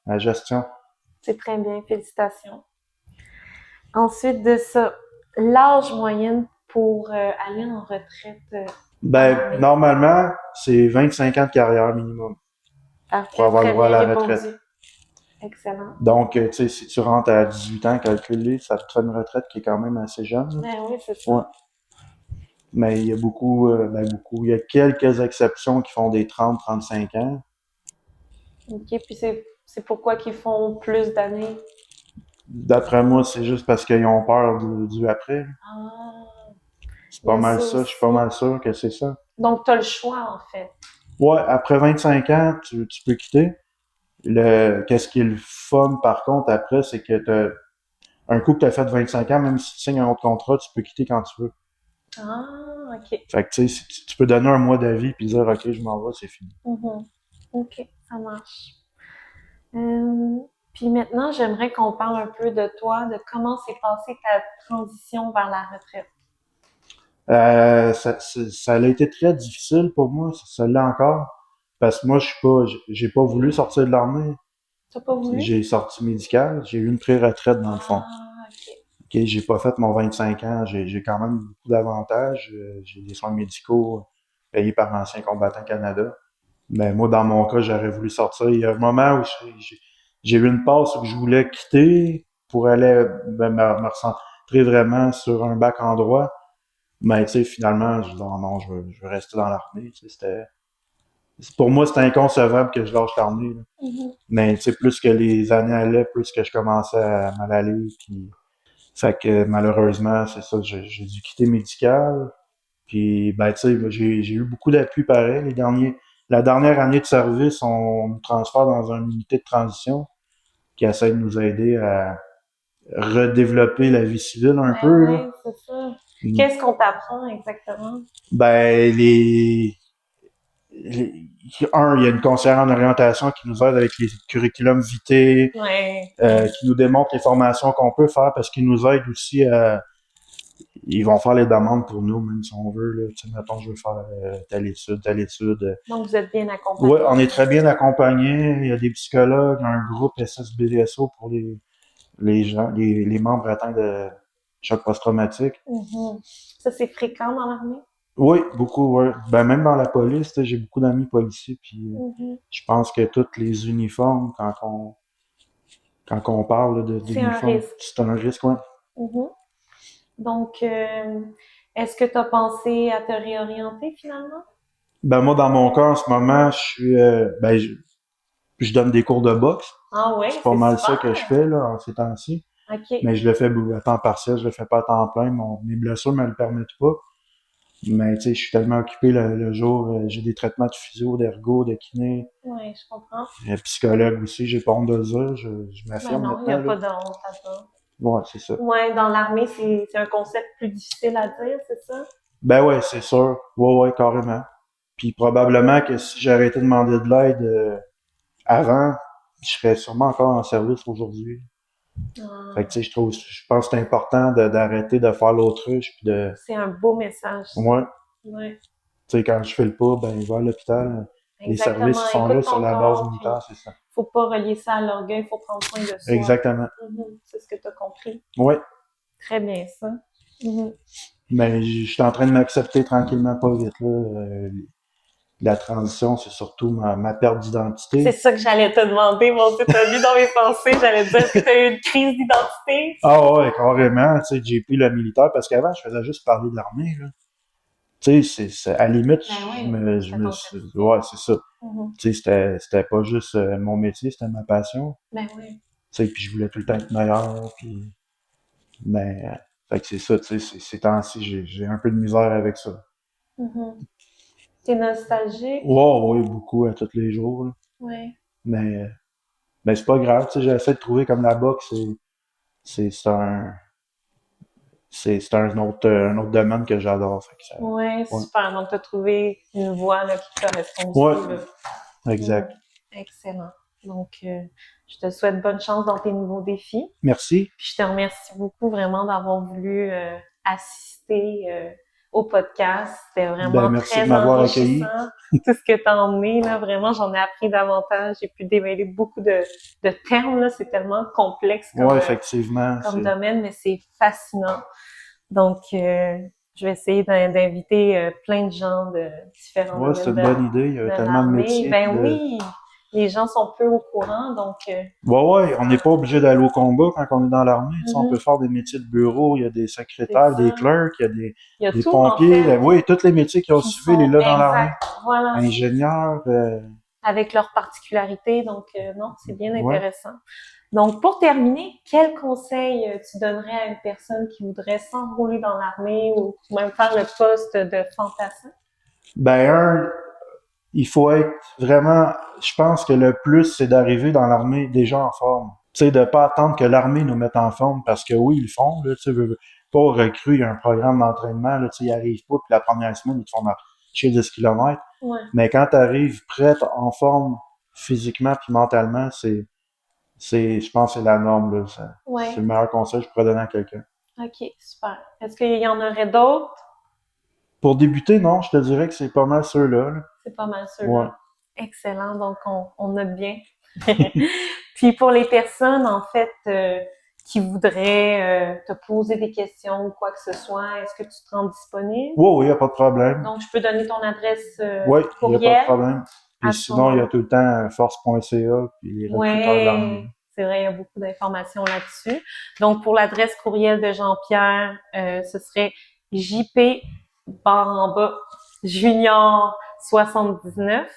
ma gestion. C'est très bien, félicitations. Ensuite de ça, l'âge moyenne pour aller en retraite dans Ben, l'armée. normalement, c'est 25 ans de carrière minimum pour Parfait, avoir le très droit à bien la répondu. retraite. Excellent. Donc, tu sais, si tu rentres à 18 ans, calculé, ça te fait une retraite qui est quand même assez jeune, là. Ben oui, c'est Ouais. ça. Mais il y a beaucoup. Il y a quelques exceptions qui font des 30, 35 ans. OK, puis c'est pourquoi qu'ils font plus d'années. D'après moi, c'est juste parce qu'ils ont peur du après. Ah, C'est il y pas a mal ça ça, je suis pas aussi. mal sûr que c'est ça. Donc, tu as le choix, en fait. Ouais, après 25 ans, tu peux quitter. Qu'est-ce qui est le fun, par contre, après, c'est que un coup que t'as fait 25 ans, même si tu signes un autre contrat, tu peux quitter quand tu veux. Ah, OK. Fait que, tu sais, si tu peux donner un mois d'avis puis dire, OK, je m'en vais, c'est fini. Mhm. OK, ça marche. Euh, puis maintenant, j'aimerais qu'on parle un peu de toi, de comment s'est passée ta transition vers la retraite. Ça a été très difficile pour moi, ça l'est encore. Parce que moi, j'ai pas voulu sortir de l'armée. T'as pas voulu? J'ai sorti médical, j'ai eu une pré-retraite dans le fond. Ah, OK. OK, j'ai pas fait mon 25 ans, j'ai quand même beaucoup d'avantages. J'ai des soins médicaux payés par l'Ancien Combattant Canada. Mais moi, dans mon cas, j'aurais voulu sortir. Il y a un moment où j'ai eu une passe où je voulais quitter pour aller me recentrer vraiment sur un bac en droit. Mais tu sais, finalement, je dis non, je veux rester dans l'armée. Tu sais, pour moi, c'était inconcevable que je lâche l'armée, là. Mhm. Mais tu sais, plus que les années allaient, plus que je commençais à mal aller. Puis, fait que malheureusement, c'est ça, j'ai dû quitter médical. Puis ben tu sais, j'ai eu beaucoup d'appui pareil. La dernière année de service, on nous transfère dans une unité de transition qui essaie de nous aider à redévelopper la vie civile un Ben peu, là. oui, c'est ça. Qu'est-ce qu'on t'apprend exactement? Ben il y a une conseillère en orientation qui nous aide avec les curriculums vitae, Ouais. qui nous démontre les formations qu'on peut faire parce qu'ils nous aident aussi à ils vont faire les demandes pour nous, même si on veut, là. Tu sais, mettons, je veux faire telle étude. Donc, vous êtes bien accompagné. Ouais, on est très bien accompagnés. Il y a des psychologues, un groupe SSBDSO pour les gens, les membres atteints de choc post-traumatique. Mhm. Ça, c'est fréquent dans l'armée? Oui, beaucoup, ouais. Ben, même dans la police, tu sais, j'ai beaucoup d'amis policiers, puis Mhm. je pense que tous les uniformes, quand on parle là, C'est un d'uniformes, risque. c'est un risque, ouais. Mhm. Donc, est-ce que tu as pensé à te réorienter finalement? Ben, moi, dans mon cas, en ce moment, je suis, je donne des cours de boxe. Ah ouais, C'est pas c'est mal ça super. que je fais, là, en ces temps-ci. OK. Mais je le fais à temps partiel, je le fais pas à temps plein. Mes blessures me le permettent pas. Mais tu sais, je suis tellement occupé le jour. J'ai des traitements de physio, d'ergo, de kiné, Oui, je comprends. psychologue aussi. J'ai pas honte de le dire. Je Ben m'affirme non, il n'y a maintenant, là. pas de honte à ça. Ouais, c'est ça. Ouais, dans l'armée, c'est un concept plus difficile à dire, c'est ça? Ben ouais, c'est sûr. Ouais, carrément. Puis probablement que si j'avais arrêté de demander de l'aide avant, je serais sûrement encore en service aujourd'hui. Fait que Ah, tu sais, je pense que c'est important d'arrêter de faire l'autruche puis de, c'est un beau message, ça. ouais, Ouais, tu sais, quand je fais le pas, ben, va à l'hôpital. Les services, exactement. ils sont là Écoute sur ton la base corps, puis militaire, c'est ça. faut pas relier ça à l'orgueil, faut prendre soin de soi. Exactement. C'est ce que tu as compris. Ouais. Très bien, ça. Mhm. Mais je suis en train de m'accepter tranquillement pas vite, là. La transition, c'est surtout ma perte C'est d'identité. ça que j'allais te demander, mon Dieu, t'as vu dans mes pensées, j'allais te dire que t'as eu une crise d'identité. Ah ouais, carrément, tu sais, j'ai pris le militaire parce qu'avant, je faisais juste parler de l'armée, là. Tu sais, à la limite, Ben oui, c'était ton quotidien. ouais, c'est ça. Mhm. Tu sais, c'était pas juste mon métier, c'était ma passion. Ben oui. Tu sais, puis je voulais tout le temps être meilleur, puis, mais, fait que c'est ça, tu sais, ces temps-ci, j'ai un peu de misère avec ça. Mhm. T'es nostalgique? Wow, oui, beaucoup, à tous les jours, là. Oui. Mais, mais c'est pas grave, tu sais, j'essaie de trouver comme la boxe, c'est c'est un autre domaine que j'adore, fait que ça, Ouais, ouais. super. Donc, tu as trouvé une voie là, qui te correspond Ouais, aussi. Là. exact. Excellent. Donc, je te souhaite bonne chance dans tes nouveaux défis. Merci. Puis, je te remercie beaucoup vraiment d'avoir voulu assister au podcast. C'était Ben, vraiment merci de très m'avoir accueilli. enrichissant. Tout ce que tu as emmené, là, vraiment, j'en ai appris davantage. J'ai pu démêler beaucoup de termes. Là. C'est tellement complexe Ouais, effectivement, comme domaine, mais c'est fascinant. Donc, je vais essayer d'inviter plein de gens de différents ouais, c'est domaines une bonne idée. Il y de a tellement de l'armée. métiers. Ben oui, les gens sont peu au courant, donc Ouais, on n'est pas obligé d'aller au combat quand on est dans l'armée. Tu sais, on peut mhm, faire des métiers de bureau, il y a des c'est secrétaires, des ça. clercs, il y a Il y a des tout, en pompiers. fait, Oui, tous les métiers qui ont qui civil est sont là dans l'armée. exacts. Voilà, Ingénieur, avec leurs particularités. Donc, non, c'est bien ouais. intéressant. Donc, pour terminer, quel conseil tu donnerais à une personne qui voudrait s'enrôler dans l'armée ou même faire le poste de fantassin? Ben, il faut être vraiment, je pense que le plus, c'est d'arriver dans l'armée déjà en forme. Tu sais, de pas attendre que l'armée nous mette en forme, parce que oui, ils le font, là, tu sais, pas recrue, il y a un programme d'entraînement, là, tu sais, ils arrivent pas, puis la première semaine, ils te font marcher 10 kilomètres. Ouais. Mais quand tu arrives prête, en forme, physiquement puis mentalement, je pense que c'est la norme, là. Ouais. C'est le meilleur conseil que je pourrais donner à quelqu'un. OK, super. Est-ce qu'il y en aurait d'autres? Pour débuter, non, je te dirais que c'est pas mal ceux-là, là. C'est pas mal Ouais. ceux-là. Excellent, donc on note bien. Puis pour les personnes, en fait, qui voudraient te poser des questions ou quoi que ce soit, est-ce que tu te rends disponible? Ouais, oui, y a pas de problème. Donc, je peux donner ton adresse Oui, il n'y a pas de courriel problème. à Puis ce sinon, il y a moment-là. tout le temps force.ca, puis les recruteurs de l'armée. Ouais, c'est vrai, il y a beaucoup d'informations là-dessus. Donc, pour l'adresse courriel de Jean-Pierre, ce serait JP junior 79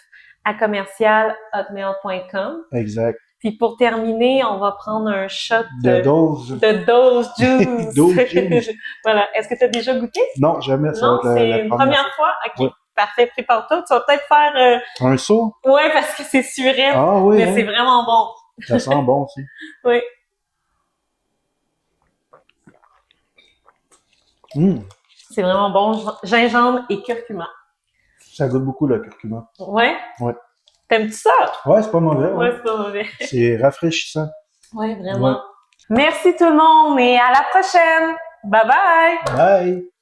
à commercial@hotmail.com. Exact. Puis pour terminer, on va prendre un shot De dose. de Dose Juice. Dose juice. Voilà. Est-ce que tu as déjà goûté? Non, jamais, ça va Non, être c'est la une première première fois? OK. Ouais. Parfait, prépare-toi. Tu vas peut-être faire... Un saut? Ouais, parce que c'est surette, Ah oui, mais hein? c'est vraiment bon. Ça sent bon aussi. Oui. C'est vraiment bon. Gingembre et curcuma. Ça goûte beaucoup le curcuma. Ouais? Ouais. T'aimes-tu ça? Ouais, c'est pas mauvais. Ouais, Ouais. c'est pas mauvais. C'est rafraîchissant. Ouais, vraiment. Ouais. Merci tout le monde et à la prochaine. Bye bye! Bye!